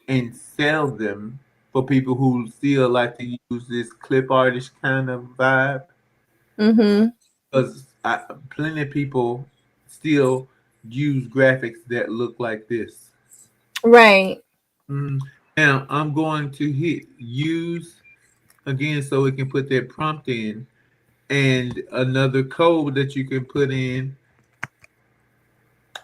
and sell them for people who still like to use this clip artist kind of vibe. Mhm. because plenty of people still use graphics that look like this. Right. Mm. Now I'm going to hit use again so we can put that prompt in, and another code that you can put in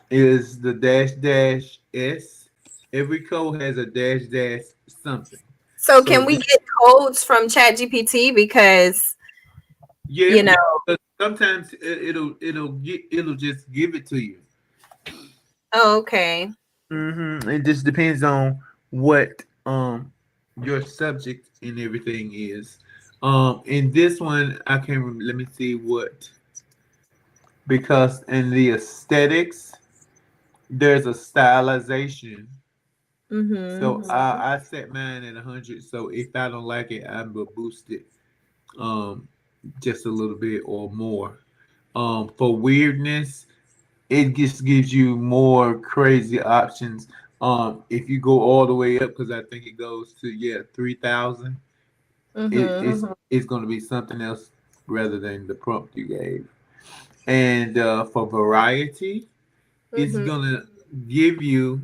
is the dash dash s. Every code has a dash dash something. So So can we get codes from ChatGPT because, you yeah, know, but sometimes it'll just give it to you. oh, okay. It just depends on what your subject and everything is. In this one, I can let me see what, because in the aesthetics there's a stylization. Mhm. So I set mine at 100. So if I don't like it, I will boost it um just a little bit or more. For weirdness, it just gives you more crazy options. If you go all the way up, because I think it goes to 3,000, Mhm. it's going to be something else rather than the prompt you gave. And for variety, it's Mhm. going to give you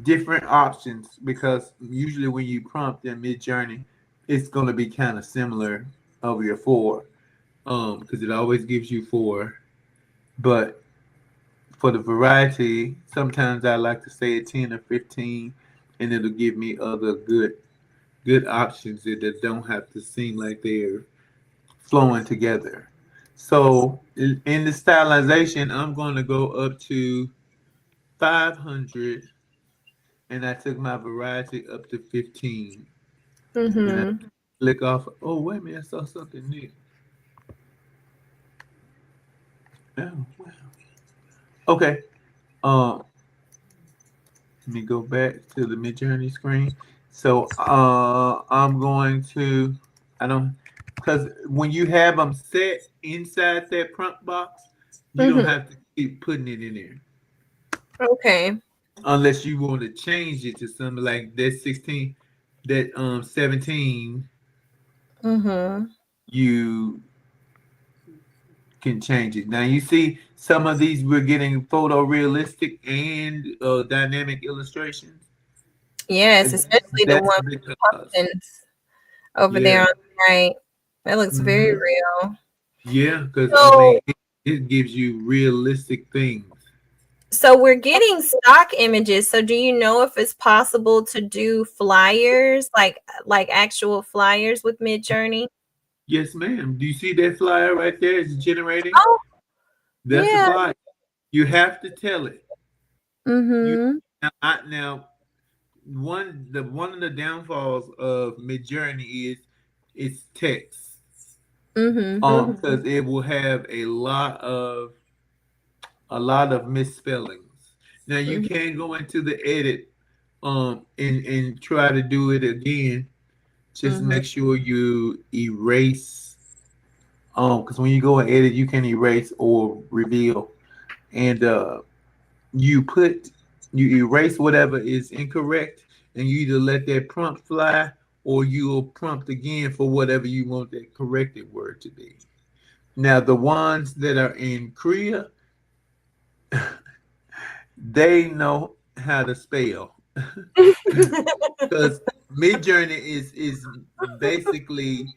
different options, because usually when you prompt in Mid Journey, it's going to be kind of similar over your four, because it always gives you four. But for the variety, sometimes I like to say a 10 or 15, and it'll give me other good options that don't have to seem like they're flowing together. So in the stylization, I'm going to go up to 500, and I took my variety up to 15. And I Mhm. click off. Oh, wait a minute, I saw something new. Oh, wow. Okay. Um, Let me go back to the Midjourney screen. So I'm going to, I don't, because when you have them set inside that prompt box, you don't Mhm. have to keep putting it in there Okay. unless you want to change it to something like that 16, that 17. Mhm. You can change it. Now you see some of these we're getting photorealistic and dynamic illustrations. Yes, especially the one That's with the because pumpkins over there yeah. on the right. That looks very Mhm. real. Yeah, because I So mean, it gives you realistic things. so we're getting stock images. So do you know if it's possible to do flyers, like actual flyers with Midjourney? Yes, ma'am. Do you see that flyer right there? It's generating. Oh, That's a yeah. flyer. You have to tell it. You Mhm. now one of the downfalls of Midjourney is its text. Mhm. Because it will have a lot of misspellings. Now you Mhm. can go into the edit and try to do it again. Just Mhm. make sure you erase, because when you go and edit, you can erase or reveal, and you put you erase whatever is incorrect, and you either let that prompt fly, or you'll prompt again for whatever you want that corrected word to be. Now the ones that are in Korea, they know how to spell, because Midjourney is basically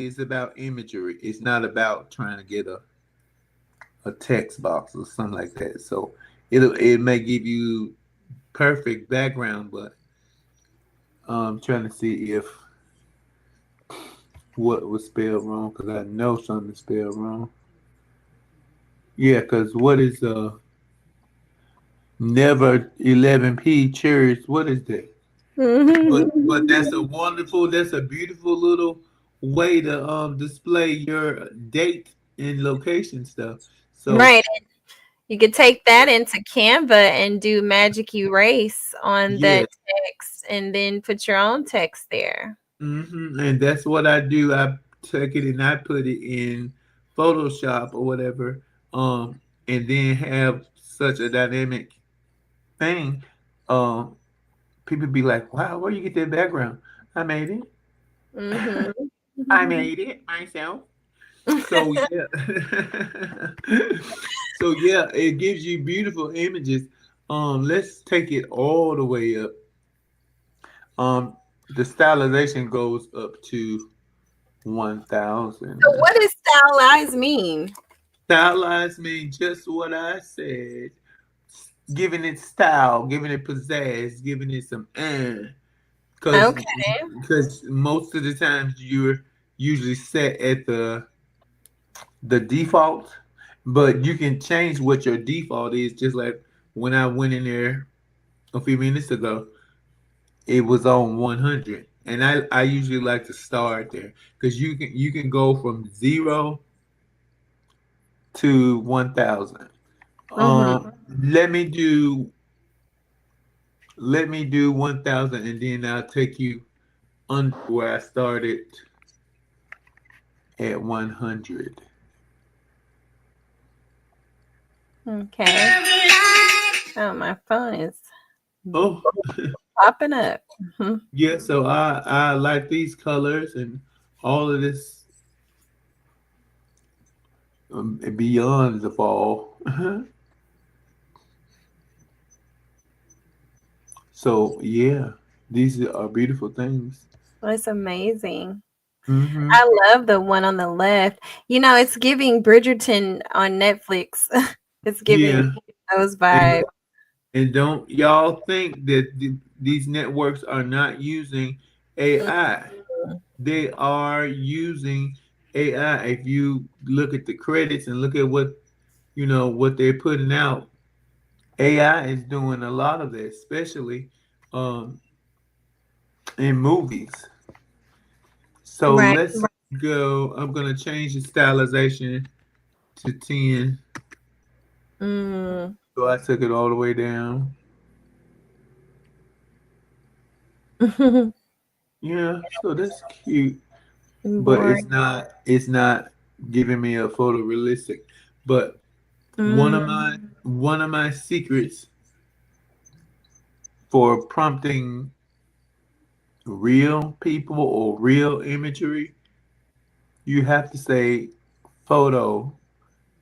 it's about imagery. It's not about trying to get a text box or something like that. So it may give you perfect background, but I'm trying to see if what was spelled wrong, because I know something is spelled wrong. Yeah, because what is never 11p cheers? What is that? But that's a beautiful little way to display your date and location stuff. So Right. You could take that into Canva and do magic erase on yeah. that text and then put your own text there. And that's what I do. I take it and I put it in Photoshop or whatever, and then have such a dynamic thing. Um, People be like, "Wow, where you get that background?" I made it. Mhm. I made it myself. So yeah. So yeah, it gives you beautiful images. Let's take it all the way up. Um, the stylization goes up to 1,000. So what does stylize mean? Stylize means just what I said. Giving it style, giving it pizzazz, giving it some because Okay. most of the times you're usually set at the default, but you can change what your default is. Just like when I went in there a few minutes ago, it was on 100, and I usually like to start there because you can go from 0 to 1,000. Mm-hmm. Let me do 1,000, and then I'll take you under where I started at 100. Okay. Oh, my phone is Oh, popping up. Mhm. yeah. So I like these colors and all of this beyond the fall. So yeah, these are beautiful things. That's amazing. Hmm. I love the one on the left. It's giving Bridgerton on Netflix. It's giving Yeah, those and vibes. and don't y'all think that these networks are not using AI? They are using AI. If you look at the credits and look at what they're putting out, AI is doing a lot of that, especially um, in movies. So Right. let's go. I'm gonna change the stylization to 10. Mm. So I took it all the way down. Yeah, so that's cute, but Boring. it's not giving me a photorealistic. But one Mm. of my secrets for prompting real people or real imagery, you have to say photo,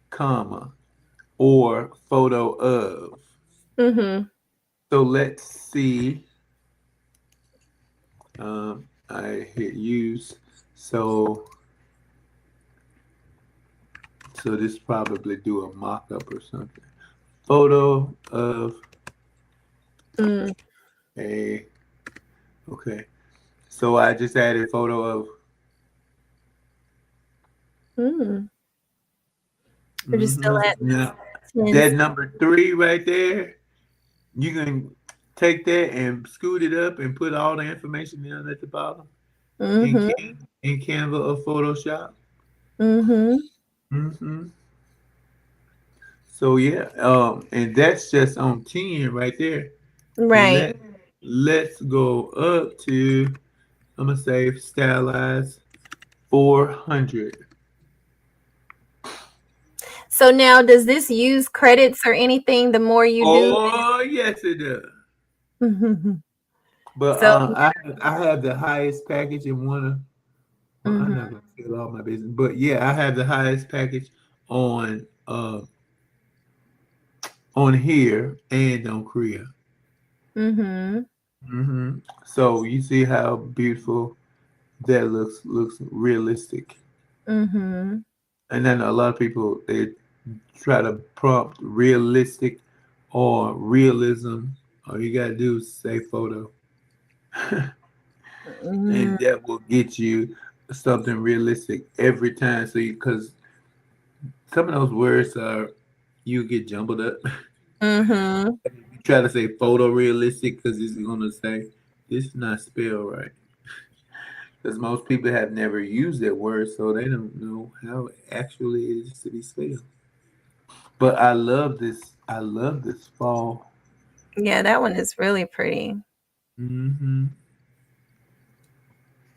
comma, or photo of. Mhm. So let's see. I hit use. So so this probably do a mock-up or something. Photo of Mm. a okay. So I just added photo of Mm. We're just still hmm at now that 10. number 3 right there. You can take that and scoot it up and put all the information down at the bottom Mhm. in Canva or Photoshop. Mhm. Hmm. So yeah, and that's just on 10 right there. Right. Let let's go up to I'm gonna say stylize 400. So now does this use credits or anything the more you do? Oh yes, it does. Mhm. But So I have the highest package in one of. Well, I'm mhm. not gonna tell all my business, but yeah, I have the highest package on on here and on Korea. Mhm. So you see how beautiful that looks realistic. Mhm. And then a lot of people they try to prompt realistic or realism. All you gotta do is say photo, Mhm. and that will get you something realistic every time. So because some of those words are you get jumbled up. Mhm. You try to say photorealistic because it's gonna say this is not spelled right. Because most people have never used that word, so they don't know how it actually is to be spelled. But I love this. I love this fall. Yeah, that one is really pretty. Hmm.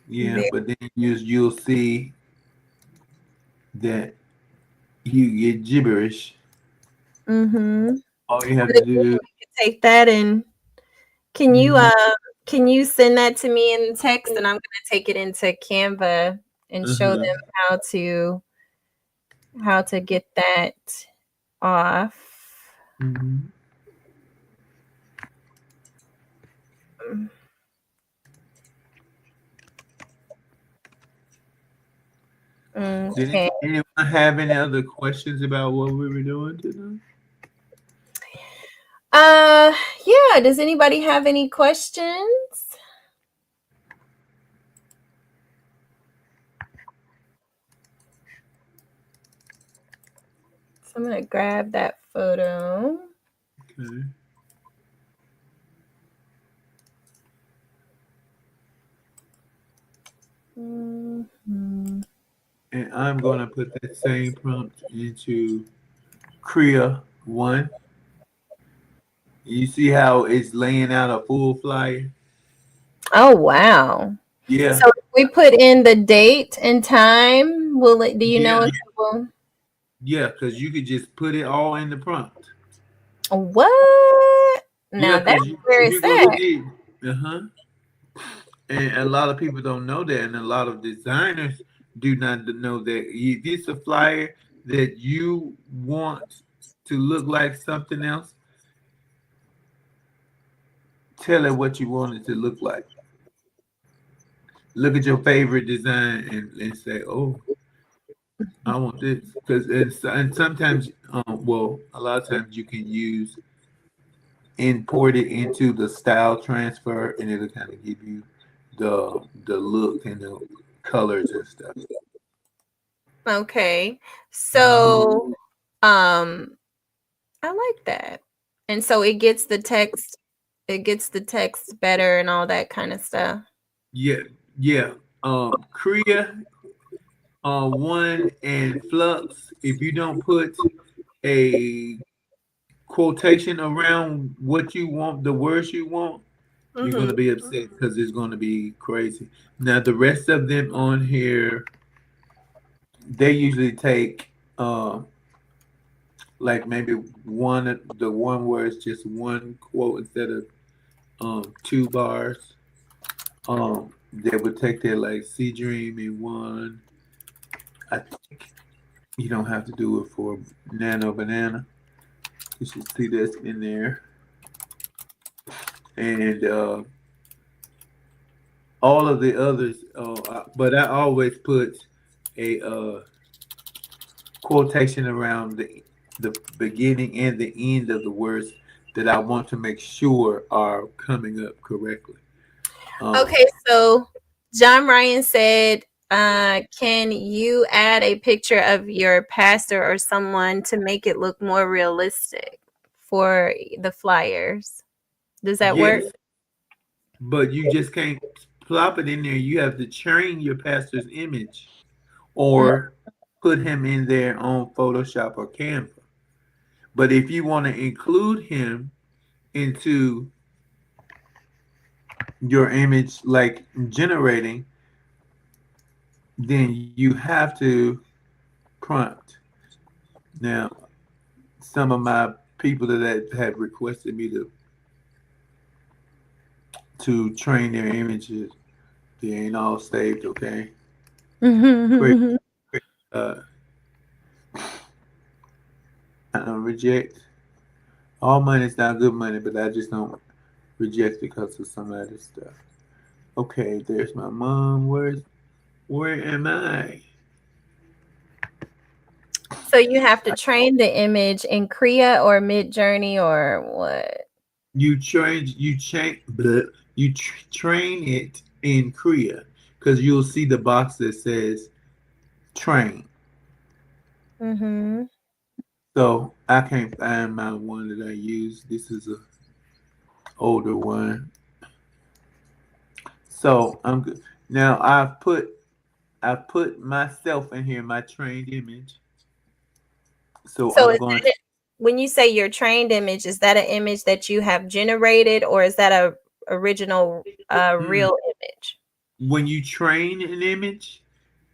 Yeah, Very. but then you'll see that you get gibberish. Mhm. All you have But to again, do. you can take that and can you Mhm. can you send that to me in text and I'm gonna take it into Canva and show Uh-huh. them how to get that off. Mm-hmm. Did Okay. anyone have any other questions about what we were doing tonight? Uh, yeah. Does anybody have any questions? So I'm gonna grab that photo. Okay. Mhm. And I'm going to put that same prompt into Kriya 1. You see how it's laying out a full flyer? Oh wow. Yeah. So if we put in the date and time, will it? Do you know Yeah. if it will? Yeah, because you could just put it all in the prompt. What? Yeah, Now that's because very you're going to sad. need, uh-huh. And a lot of people don't know that, and a lot of designers do not know that. If it's a flyer that you want to look like something else, tell it what you want it to look like. Look at your favorite design and say, "Oh, I want this." Because and sometimes, well, a lot of times you can use import it into the style transfer, and it'll kind of give you the look and the colors and stuff. Okay. Mhm. So, I like that. And so it gets the text better and all that kind of stuff. Yeah, yeah. Korea, one and Flux. If you don't put a quotation around what you want, the words you want, you're Mm-hmm. gonna be upset because it's gonna be crazy. Now the rest of them on here, they usually take like maybe the one where it's just one quote instead of two bars. They would take their like Sea Dream in one. I think you don't have to do it for Nano Banana. You should see this in there. And all of the others, but I always put a quotation around the beginning and the end of the words that I want to make sure are coming up correctly. Um, Okay, so John Ryan said, can you add a picture of your pastor or someone to make it look more realistic for the flyers? Does that work? yes, but you just can't plop it in there. You have to train your pastor's image Mm, or put him in there on Photoshop or Canva. But if you want to include him into your image, like generating, then you have to prompt. Now, some of my people that have requested me to train their images, they ain't all saved, okay? Quick, quick, I don't reject. All money is not good money, but I just don't reject because of some other stuff. Okay, there's my mom. Where am I? So you have to train the image in Kriya or Midjourney or what? You train it in Korea because you'll see the box that says train. Mm-hmm. So I can't find my one that I use. This is a older one. So I'm good. Now I put myself in here, my trained image. So So I'm is going that to it? When you say your trained image, is that an image that you have generated or is that a original mm, real image? when you train an image,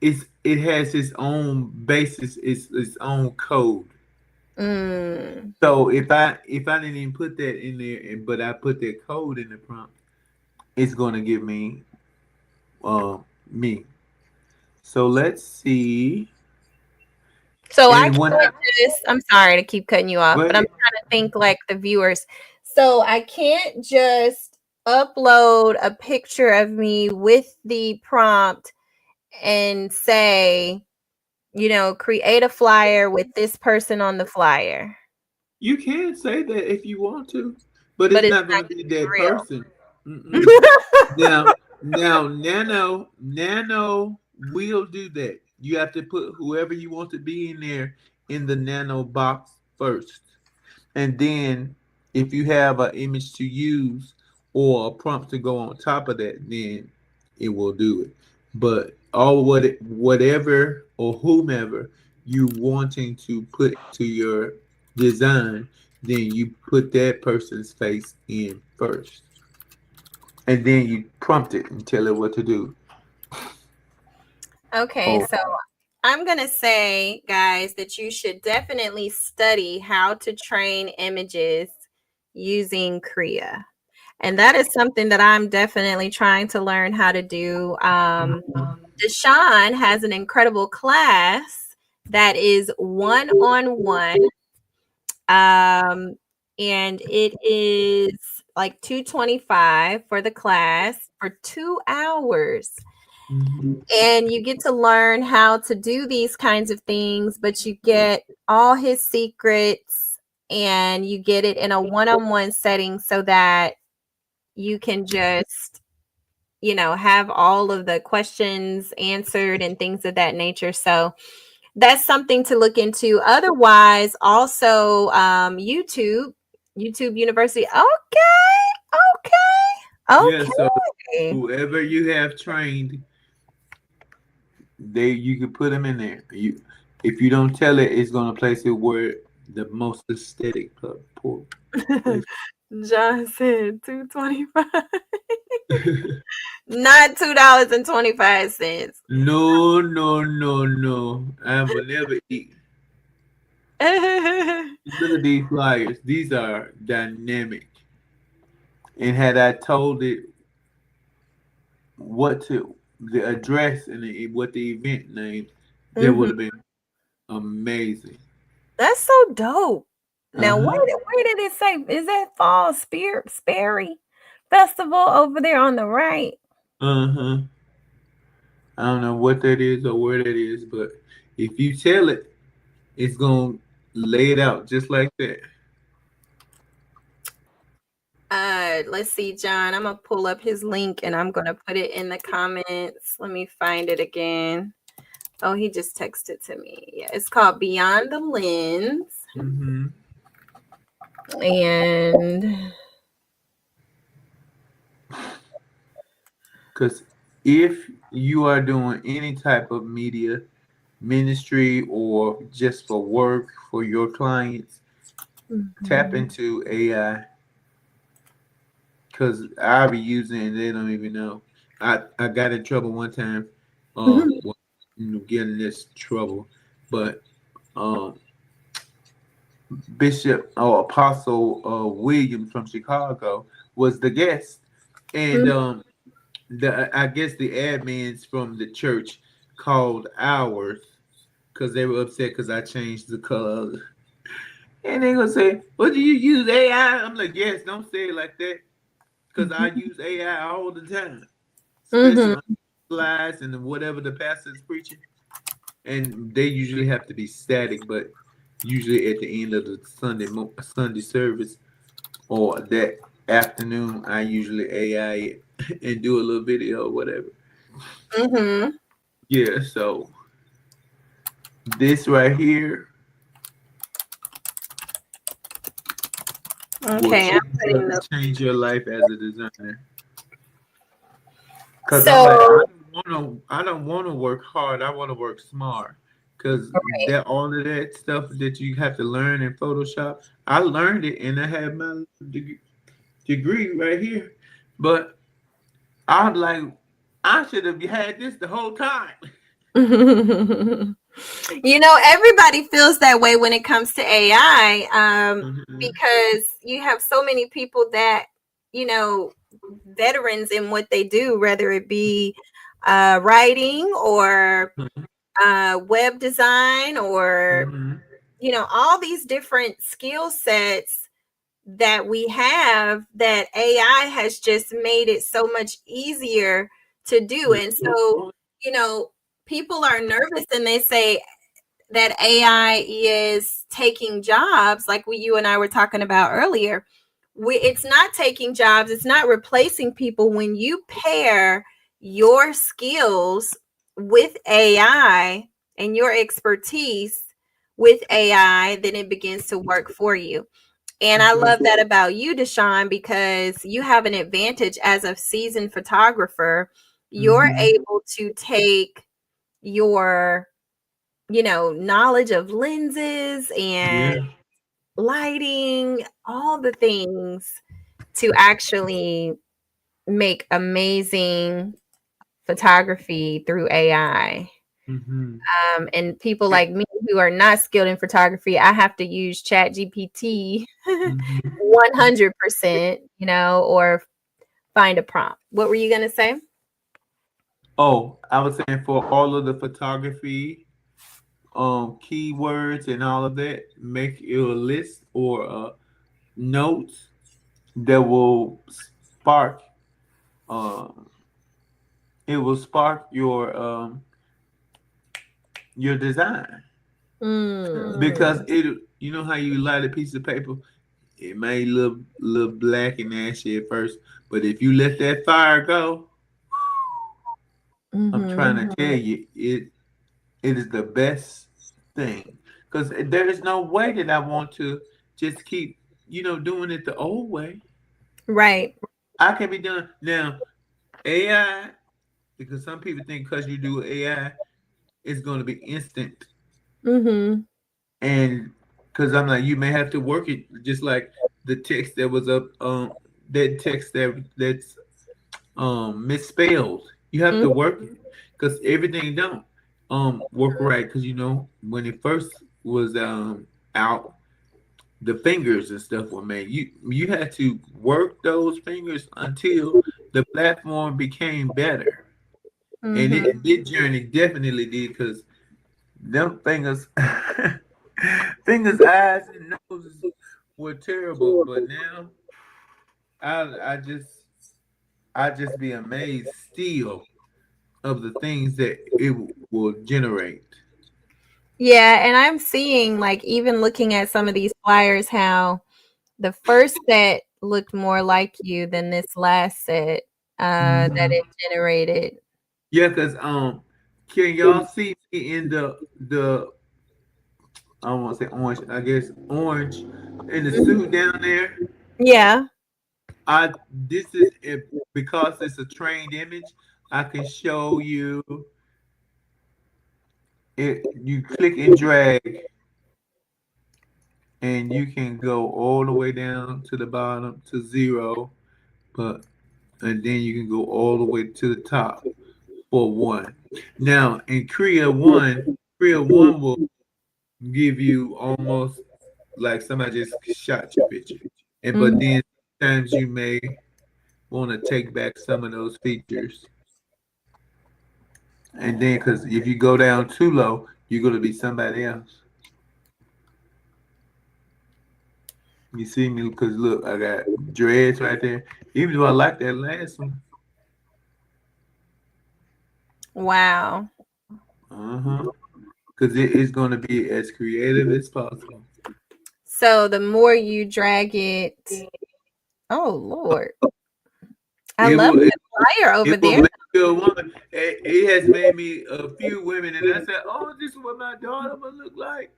it has its own basis, its own code. Mm. So if I didn't even put that in there, but I put that code in the prompt, it's going to give me me. So let's see. So I And when can't just, I'm sorry to keep cutting you off, go but I'm ahead. trying to think like the viewers. So I can't just upload a picture of me with the prompt and say, create a flyer with this person on the flyer, You can say that if you want to, but but it's it's not going not to be gonna that be person. Mm-mm. real. Now, Nano will do that. You have to put whoever you want to be in there in the Nano box first. And then if you have an image to use or a prompt to go on top of that, then it will do it. But whatever or whomever you wanting to put into your design, then you put that person's face in first. And then you prompt it and tell it what to do. Okay, Oh. so I'm going to say, guys, that you should definitely study how to train images using Kriya. And that is something that I'm definitely trying to learn how to do. DeShon has an incredible class that is one-on-one. Um, and it is like 225 for the class for 2 hours. Mhm. And you get to learn how to do these kinds of things, but you get all his secrets and you get it in a one-on-one setting so that you can just, have all of the questions answered and things of that nature. So that's something to look into. Otherwise, also YouTube University. Yeah, Okay. so whoever you have trained, you can put them in there. You, if you don't tell it, it's gonna place it where the most aesthetic Okay. place. John said 225. Not $2.25. No, no, no, no. I will never eat. Look at these flyers. These are dynamic. And had I told it what to the address and what the event name, that would Mhm. have been amazing. That's so dope. Uh Now, huh. where did it say? Is that Fall Sperry Festival over there on the right? Uh huh. I don't know what that is or where that is, but if you tell it, it's gonna lay it out just like that. Let's see, John. I'm gonna pull up his link and I'm gonna put it in the comments. Let me find it again. Oh, he just texted to me. Yeah, it's called Beyond the Lens. Mm-hmm. And Because if you are doing any type of media ministry or just for work for your clients, tap Mhm. into AI because I'll be using it and they don't even know. I got in trouble one time, well, getting this trouble, but um, Bishop or Apostle Williams from Chicago was the guest, and the I guess the admins from the church called ours because they were upset because I changed the color. And they gonna say, "What do you use AI?" I'm like, "Yes, don't say it like that, because I use AI all the time, especially Mhm. on slides and whatever the pastor is preaching." And they usually have to be static, but usually at the end of the Sunday service or that afternoon, I usually AI it and do a little video or whatever. Mhm. Yeah, so this right here will Okay, I'm putting the change your life as a designer. Cause I'm like, so I don't want to work hard. I want to work smart. Cause right. that all of that stuff that you have to learn in Photoshop, I learned it and I have my degree right here. But I'm like, I should have had this the whole time. Everybody feels that way when it comes to AI, Mhm. because you have so many people that, you know, veterans in what they do, whether it be writing or web design or, Mhm. all these different skill sets that we have that AI has just made it so much easier to do. And so, you know, people are nervous and they say that AI is taking jobs, like you and I were talking about earlier. It's not taking jobs, it's not replacing people. When you pair your skills with AI and your expertise with AI, then it begins to work for you. And I love that about you, DeShon, because you have an advantage as a seasoned photographer. You're Mhm. able to take your, knowledge of lenses and Yeah. lighting, all the things to actually make amazing photography through AI. Mhm. And people like me who are not skilled in photography, I have to use Chat GPT Mhm. 100%, or find a prompt. What were you going to say? Oh, I was saying for all of the photography, keywords and all of that, make you a list or notes that will spark. Um, it will spark your design Mm, because it. You know how you light a piece of paper, it may look black and ashy at first, but if you let that fire go, I'm mm-hmm. trying to tell you, it is the best thing because there is no way that I want to just keep doing it the old way. Right. I can be done now. AI, because some people think because you do AI, it's going to be instant, Mm-hmm. and because I'm like, you may have to work it just like the text that was up, that text that's misspelled. You have to Mm-hmm. work it because everything don't work right. Because when it first was out, the fingers and stuff were made. You had to work those fingers until the platform became better, and Mm-hmm. it did journey definitely did because them fingers, fingers, eyes, and noses were terrible. But now I just be amazed still of the things that it will generate. Yeah, and I'm seeing, like, even looking at some of these flyers, how the first set looked more like you than this last set that Mhm. it generated. Yeah, cause can y'all see me in the I don't want to say orange, I guess orange in the Mhm. suit down there? Yeah. I this is it because it's a trained image. I can show you it. You click and drag, and you can go all the way down to the bottom to zero, but and then you can go all the way to the top for one. Now in Korea one will give you almost like somebody just shot your picture. And but Mhm. then sometimes you may want to take back some of those features. And then because if you go down too low, you're gonna be somebody else. You see me because look, I got dreads right there. Even though I like that last one. Wow. Uh-huh. Because it is gonna be as creative as possible. So the more you drag it, oh Lord, I It love will it, that flyer over it will there. make you a woman. It has made me a few women and I said, oh, this is what my daughter would look like.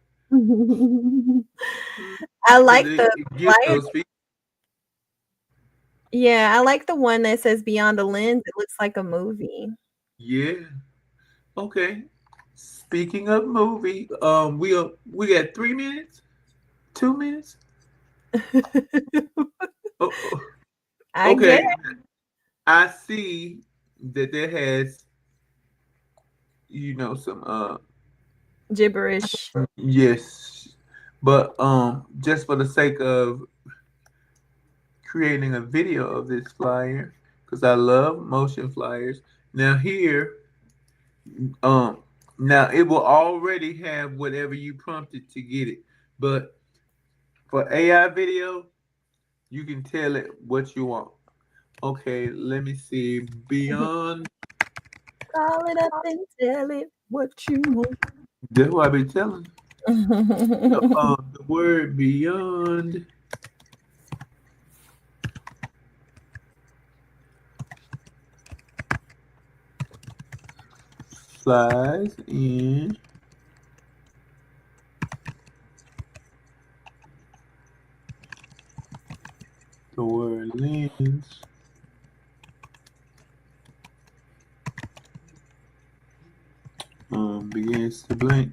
I Because like the it gives flyer. those features. Yeah, I like the one that says Beyond the Lens. It looks like a movie. Yeah. Okay. Speaking of movie, we got 3 minutes, 2 minutes. Oh, oh, I get okay. I see that there has some gibberish. yes, but just for the sake of creating a video of this flyer, because I love motion flyers, Now here, um, now it will already have whatever you prompted to get it, but for AI video, you can tell it what you want. Okay, let me see. Beyond, Call it up and tell it what you want. that's what I be telling. The word beyond flies in the word lens begins to blink.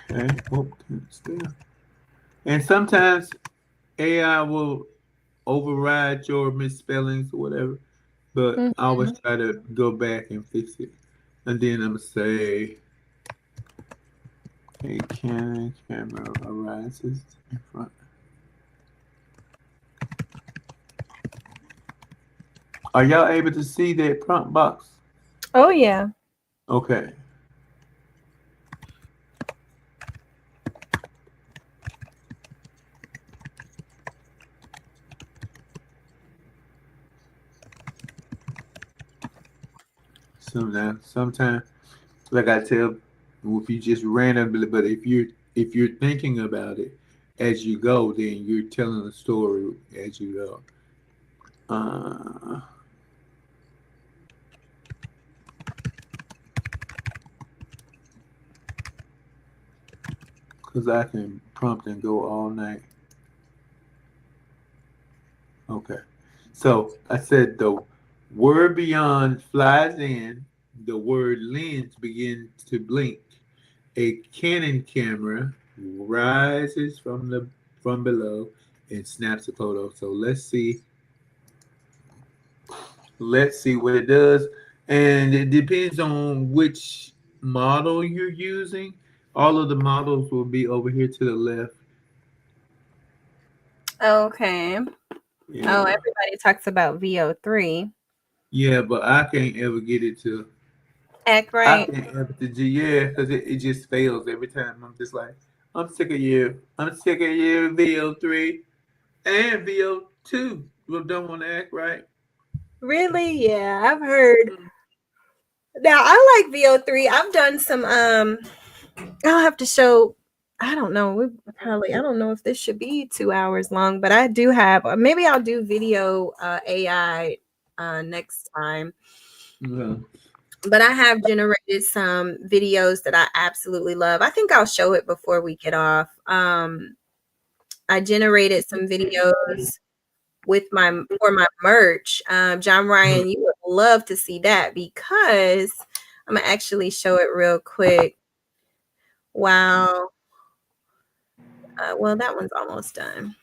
Okay, oh, it's there. And sometimes AI will override your misspellings or whatever, but I always Mhm. try to go back and fix it. And then I'm gonna say a Canon camera arises in front. Are y'all able to see that prompt box? Oh yeah. Okay. Sometimes, like I tell, if you just randomly, but if you're thinking about it as you go, then you're telling a story as you go. Cause I can prompt and go all night. Okay. So I said the word beyond flies in, the word lens begins to blink. A Canon camera rises from below and snaps a photo. So let's see what it does. And it depends on which model you're using. All of the models will be over here to the left. Okay. Oh, Yeah. everybody talks about VO3. Yeah, but I can't ever get it to Act I right. can't ever to yeah, because it just fails every time. I'm just like, I'm sick of you. I'm sick of you, VO3 and VO2. Well, don't want to act right. Really? Yeah, I've heard. Now I like VO3. I've done some I'll have to show. I don't know. We probably. I don't know if this should be 2 hours long, but I do have. Maybe I'll do video AI next time. Yeah. But I have generated some videos that I absolutely love. I think I'll show it before we get off. I generated some videos with my for my merch. John Ryan, you would love to see that because I'm gonna actually show it real quick. Wow. Well, that one's almost done.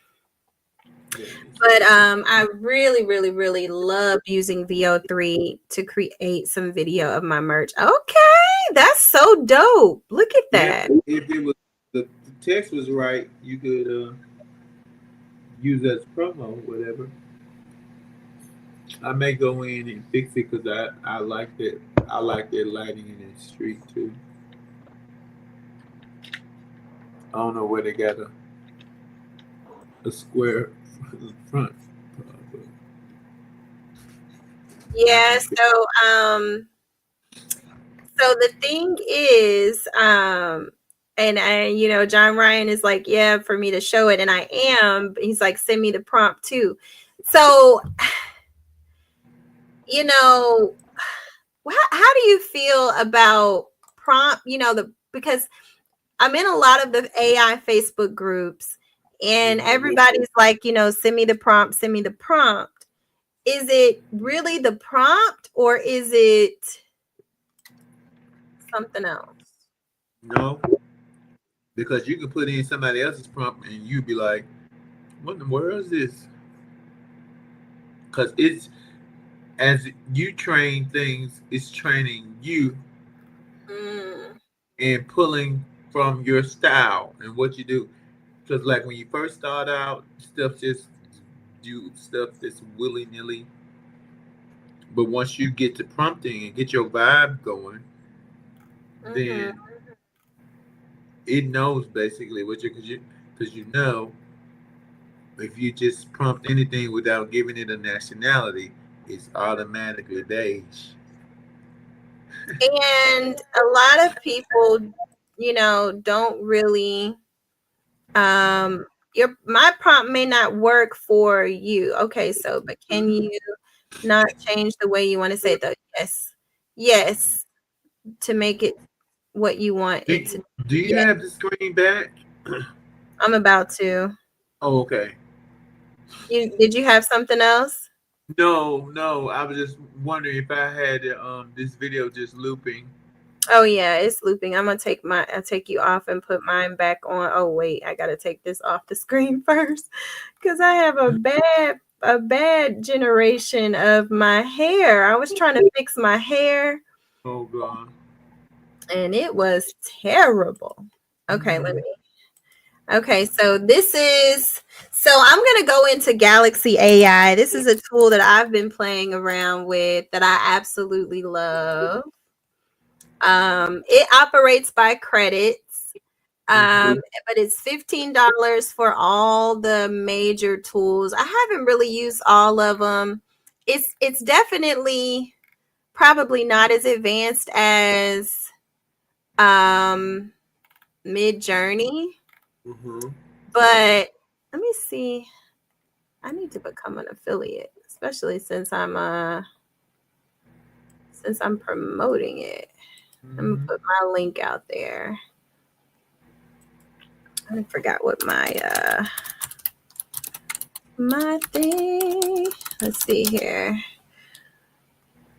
But I really, really, really love using VO3 to create some video of my merch. Okay, that's so dope. Look at Yeah, that. if it was the text was right, you could use as promo, whatever. I may go in and fix it because I like that. I like that lighting in the street too. I don't know where they got a square front. But I Yeah, can fix. so the thing is, and John Ryan is like, yeah, for me to show it, and I am. He's like, send me the prompt too. So, you know, how do you feel about prompt? Because I'm in a lot of the AI Facebook groups, and Mhm. everybody's like, send me the prompt, send me the prompt. Is it really the prompt, or is it something else? No, because you can put in somebody else's prompt and you'd be like, "What in the world is this?" Because it's as you train things, it's training you Mm, and pulling from your style and what you do. Because like when you first start out, stuff just do stuff that's willy nilly. But once you get to prompting and get your vibe going, Mm-hmm. then it knows basically what you know if you just prompt anything without giving it a nationality, it's automatically beige. And a lot of people, don't really your my prompt may not work for you. Okay, so but can you not change the way you want to say it though? Yes. Yes, to make it what you want it to. Do you Yeah, have the screen back? I'm about to. Oh, okay. Did you have something else? No, no. I was just wondering if I had this video just looping. Oh yeah, it's looping. I'll take you off and put mine back on. Oh wait, I gotta take this off the screen first because I have a bad generation of my hair. I was trying to fix my hair Oh god. and it was terrible. Okay, Mhm. okay, so I'm gonna go into Galaxy AI. This is a tool that I've been playing around with that I absolutely love. It operates by credits, Mhm. but it's $15 for all the major tools. I haven't really used all of them. It's definitely probably not as advanced as um Mid Journey, Mhm. but let me see. I need to become an affiliate, especially since I'm promoting it. I'm gonna Mhm. put my link out there. I forgot what my thing. Let's see here.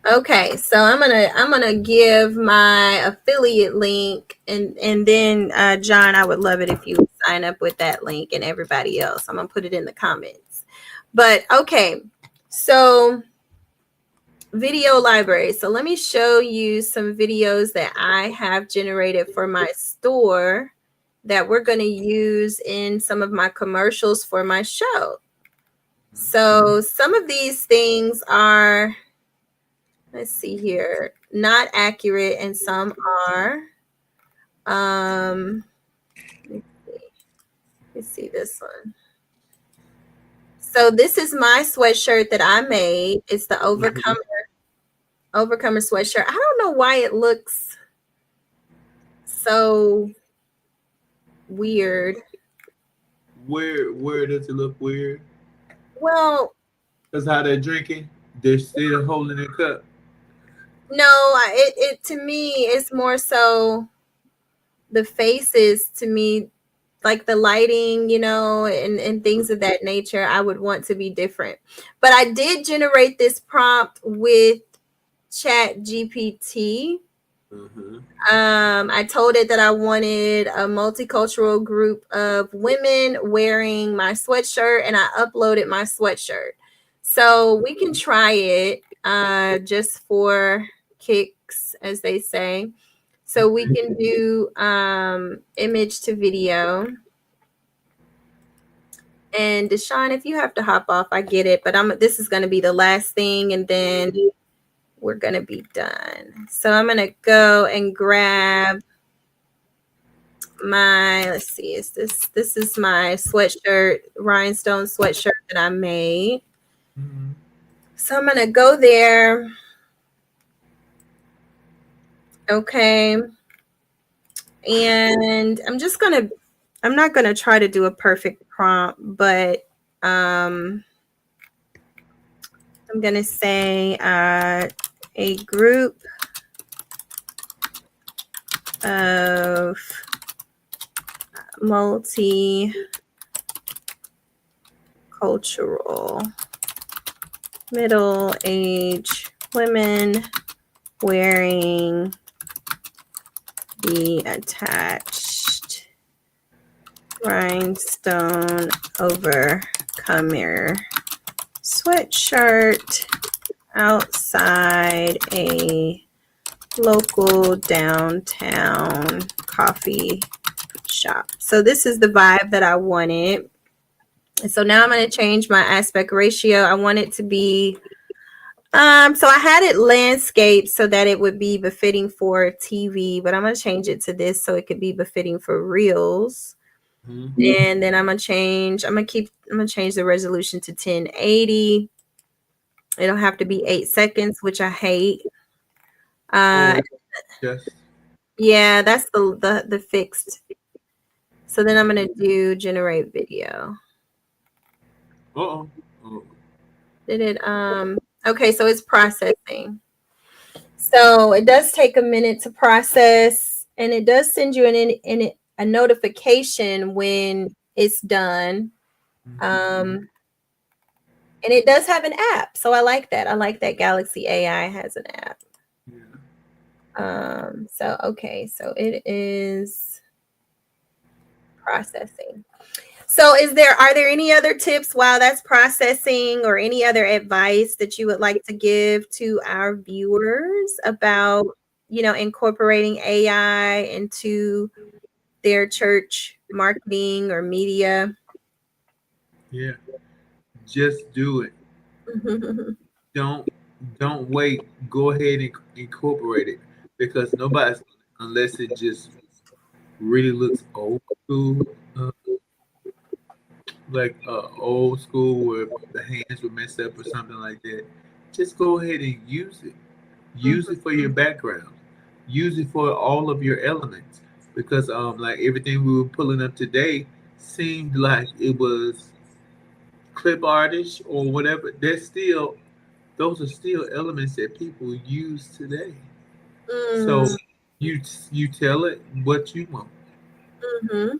Okay, so I'm gonna give my affiliate link, and then John, I would love it if you would sign up with that link, and everybody else. I'm gonna put it in the comments. But okay, so video library. So let me show you some videos that I have generated for my store that we're going to use in some of my commercials for my show. So some of these things are, let's see here, not accurate, and some are. Let's see. Let's see this one. So this is my sweatshirt that I made. It's the Mhm. Overcomer sweatshirt. I don't know why it looks so weird. Where does it look weird? Well, That's how they're drinking. They're still holding their cup. no, it to me it's more so the faces to me, like the lighting, and things of that nature. I would want to be different. But I did generate this prompt with Chat GPT. Mhm. I told it that I wanted a multicultural group of women wearing my sweatshirt, and I uploaded my sweatshirt. So we can try it just for kicks, as they say. So we can do image to video. And DeShon, if you have to hop off, I get it. But this is going to be the last thing, and then we're going to be done. So I'm going to go and grab let's see, this is my sweatshirt, rhinestone sweatshirt that I made. Mhm. So I'm gonna go there. Okay. And I'm not gonna try to do a perfect prompt, but I'm gonna say a group of multicultural middle-aged women wearing the attached rhinestone overcomer sweatshirt outside a local downtown coffee shop. So this is the vibe that I wanted. So now I'm going to change my aspect ratio. I want it to be so I had it landscape so that it would be befitting for TV, but I'm going to change it to this so it could be befitting for reels. Mhm. And then I'm going to change the resolution to 1080. It'll have to be 8 seconds, which I hate. Uh Oh, yes. yeah, that's the fixed. So then I'm going to do generate video. Uh-oh. Oh. Did it okay, so it's processing. So it does take a minute to process, and it does send you a notification when it's done. Mhm. Um, and it does have an app, so I like that. I like that Galaxy AI has an app. Yeah. So okay, so it is processing. So are there any other tips while that's processing or any other advice that you would like to give to our viewers about, incorporating AI into their church marketing or media? Yeah. Just do it. Don't don't wait. Go ahead and incorporate it because nobody's unless it just really looks old school, uh, like old school where the hands were messed up or something like that. Just go ahead and use it. Use it for your background. Use it for all of your elements because like everything we were pulling up today seemed like it was clip artists or whatever. There's still those are still elements that people use today. So Mm, you tell it what you want, mhm,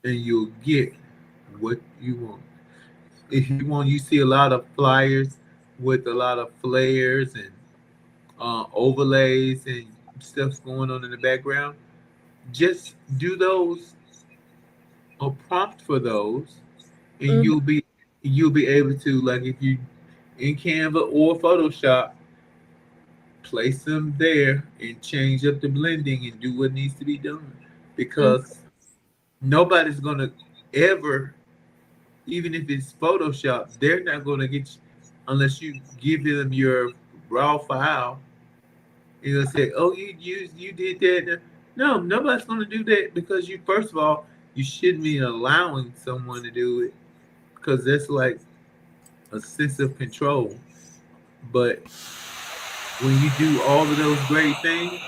and you'll get what you want. If you want, you see a lot of flyers with a lot of flares and overlays and stuff going on in the background. Just do those or prompt for those, and mhm, you'll be able to like if you in Canva or Photoshop place them there and change up the blending and do what needs to be done mhm, because nobody's gonna ever, even if it's Photoshop, they're not gonna get you unless you give them your raw file and they'll say, "Oh, you did that." No, nobody's gonna do that because you first of all you shouldn't be allowing someone to do it because that's like a sense of control. But when you do all of those great things,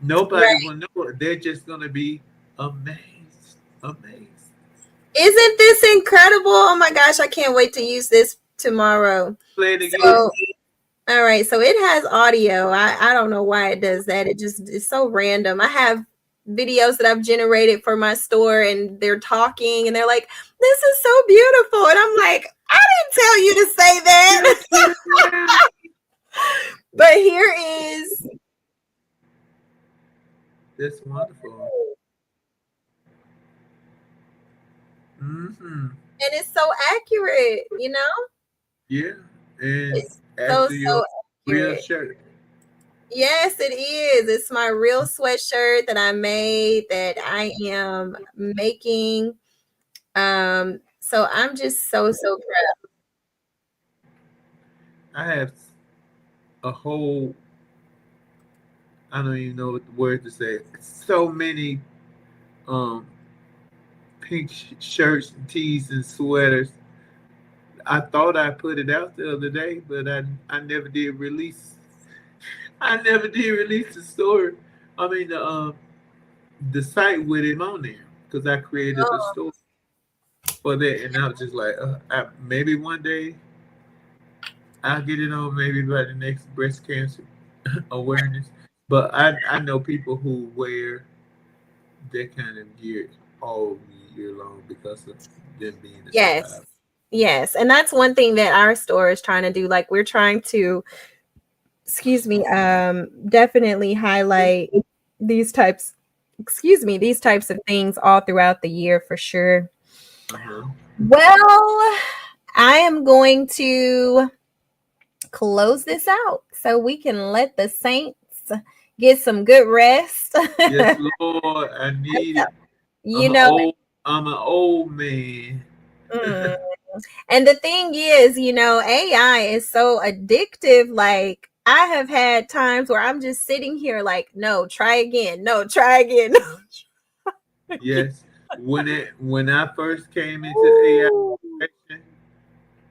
nobody right. will know it. They're just gonna be amazed, amazed. Isn't this incredible? Oh my gosh, I can't wait to use this tomorrow. Play it again. So, all right, so it has audio. I don't know why it does that. It's so random. I have videos that I've generated for my store, and they're talking and they're like, "This is so beautiful." And I'm like, "I didn't tell you to say that." Yes, yes, yes. But here is, That's wonderful. Mm-hmm. and it's so accurate, you know? Yeah, and It's actually your so real accurate. shirt. Yes, it is. It's my real sweatshirt that I made, that I am making. So I'm just so proud. I have a whole. I don't even know what the word to say. So many um pink shirts, and tees, and sweaters. I thought I put it out the other day, but I never did release. I never did release the story. I mean the site with him on there because I created the Oh, store for that, and I was just like, maybe one day I'll get it on maybe by the next breast cancer awareness. But I know people who wear that kind of gear all year long because of them being a yes. survivor. Yes. And that's one thing that our store is trying to do. Like, we're trying to, excuse me, definitely highlight these types, these types of things all throughout the year for sure. Uh-huh. Well, I am going to close this out so we can let the saints get some good rest. Yes, Lord, I need it. I'm You an know, old I'm an old man. Mm. And the thing is, AI is so addictive. Like, I have had times where I'm just sitting here like, no, try again. No, try again. No, try again. Yes. When I first came into AI Ooh. direction,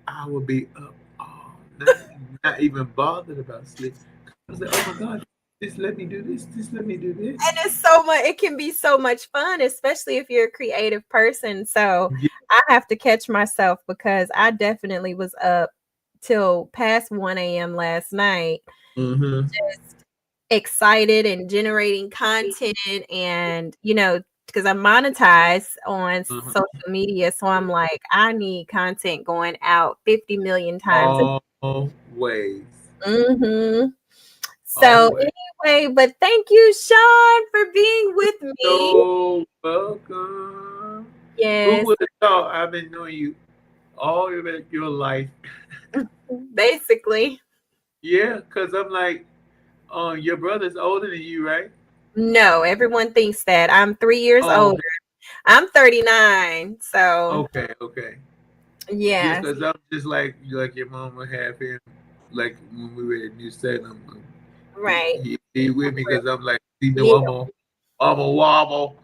I would be up all night, not even bothered about sleep. I was like, oh my God, just let me do this. Just let me do this. And it's so much, it can be so much fun, especially if you're a creative person. So Yeah. I have to catch myself because I definitely was up till past 1 a.m. last night, Mm-hmm. just excited and generating content. And, because I'm monetized on Uh-huh. social media. So I'm like, I need content going out 50 million times. Always. Mm-hmm. So Always. anyway, but thank you, Sean, for being with me. So welcome. Who Yes, would have thought I've been knowing you all your life? basically. Yeah, because I'm like, your brother's older than you, right? No, everyone thinks that. I'm 3 years Oh, older. I'm 39. So, okay, okay. Just yes, because I'm just like your mom would have him, like when we were in New Salem, right. he with me because I'm like, you know, Little. I'm a wobble,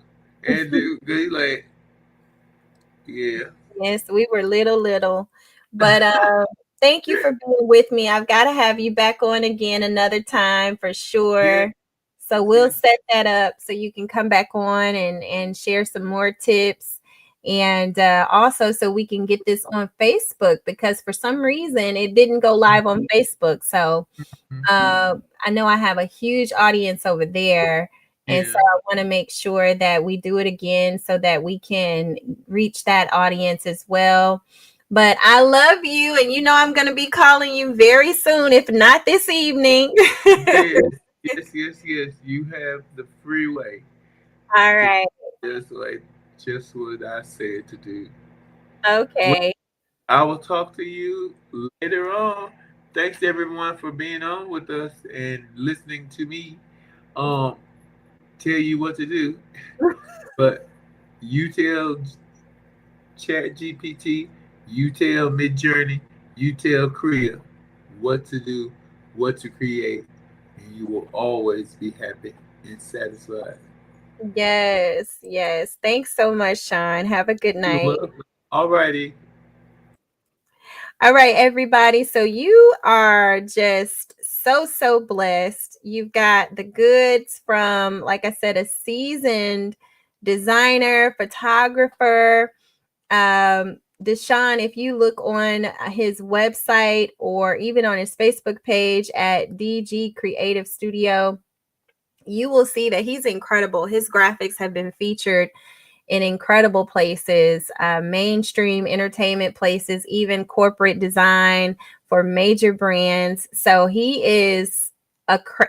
and he like, yeah. Yes, we were little, little. But thank you for being with me. I've got to have you back on again another time for Yes, sure. So we'll yes. set that up so you can come back on and share some more tips. And also so we can get this on Facebook because for some reason it didn't go live on Facebook. So Mhm. I know I have a huge audience over there. And so Yeah. I want to make sure that we do it again so that we can reach that audience as well. But I love you. And I'm going to be calling you very soon, if not this evening. Yes, yes. You have the freeway All to right. just what I said to do. Well, Okay. I will talk to you later on. Thanks everyone for being on with us and listening to me um tell you what to do. But you tell Chat GPT, you tell Midjourney, you tell Creo what to do, what to create, and you will always be happy and satisfied. Yes. Yes. Thanks so much, Sean. Have a good You're night. welcome. Alrighty. All right, everybody. So you are just so blessed. You've got the goods from, like I said, a seasoned designer, photographer. DeShon, if you look on his website or even on his Facebook page at DG Creative Studio, you will see that he's incredible. His graphics have been featured in incredible places, mainstream entertainment places, even corporate design for major brands. So he is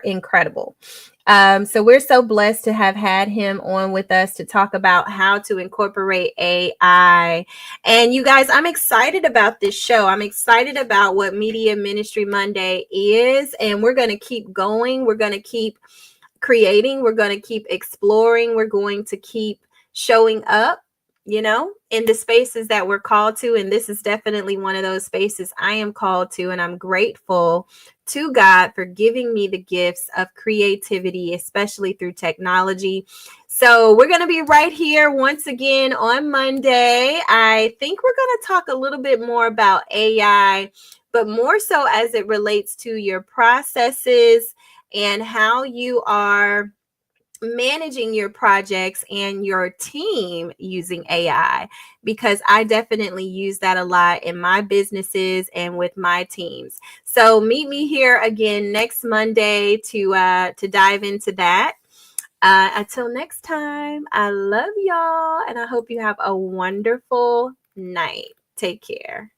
incredible. So we're so blessed to have had him on with us to talk about how to incorporate AI. And you guys, I'm excited about this show. I'm excited about what Media Ministry Monday is, and we're going to keep going. We're going to keep creating, we're going to keep exploring, we're going to keep showing up, in the spaces that we're called to. And this is definitely one of those spaces I am called to. And I'm grateful to God for giving me the gifts of creativity, especially through technology. So we're going to be right here once again on Monday. I think we're going to talk a little bit more about AI, but more so as it relates to your processes and how you are managing your projects and your team using AI, because I definitely use that a lot in my businesses and with my teams. So meet me here again next Monday to dive into that. Until next time, I love y'all and I hope you have a wonderful night. Take care.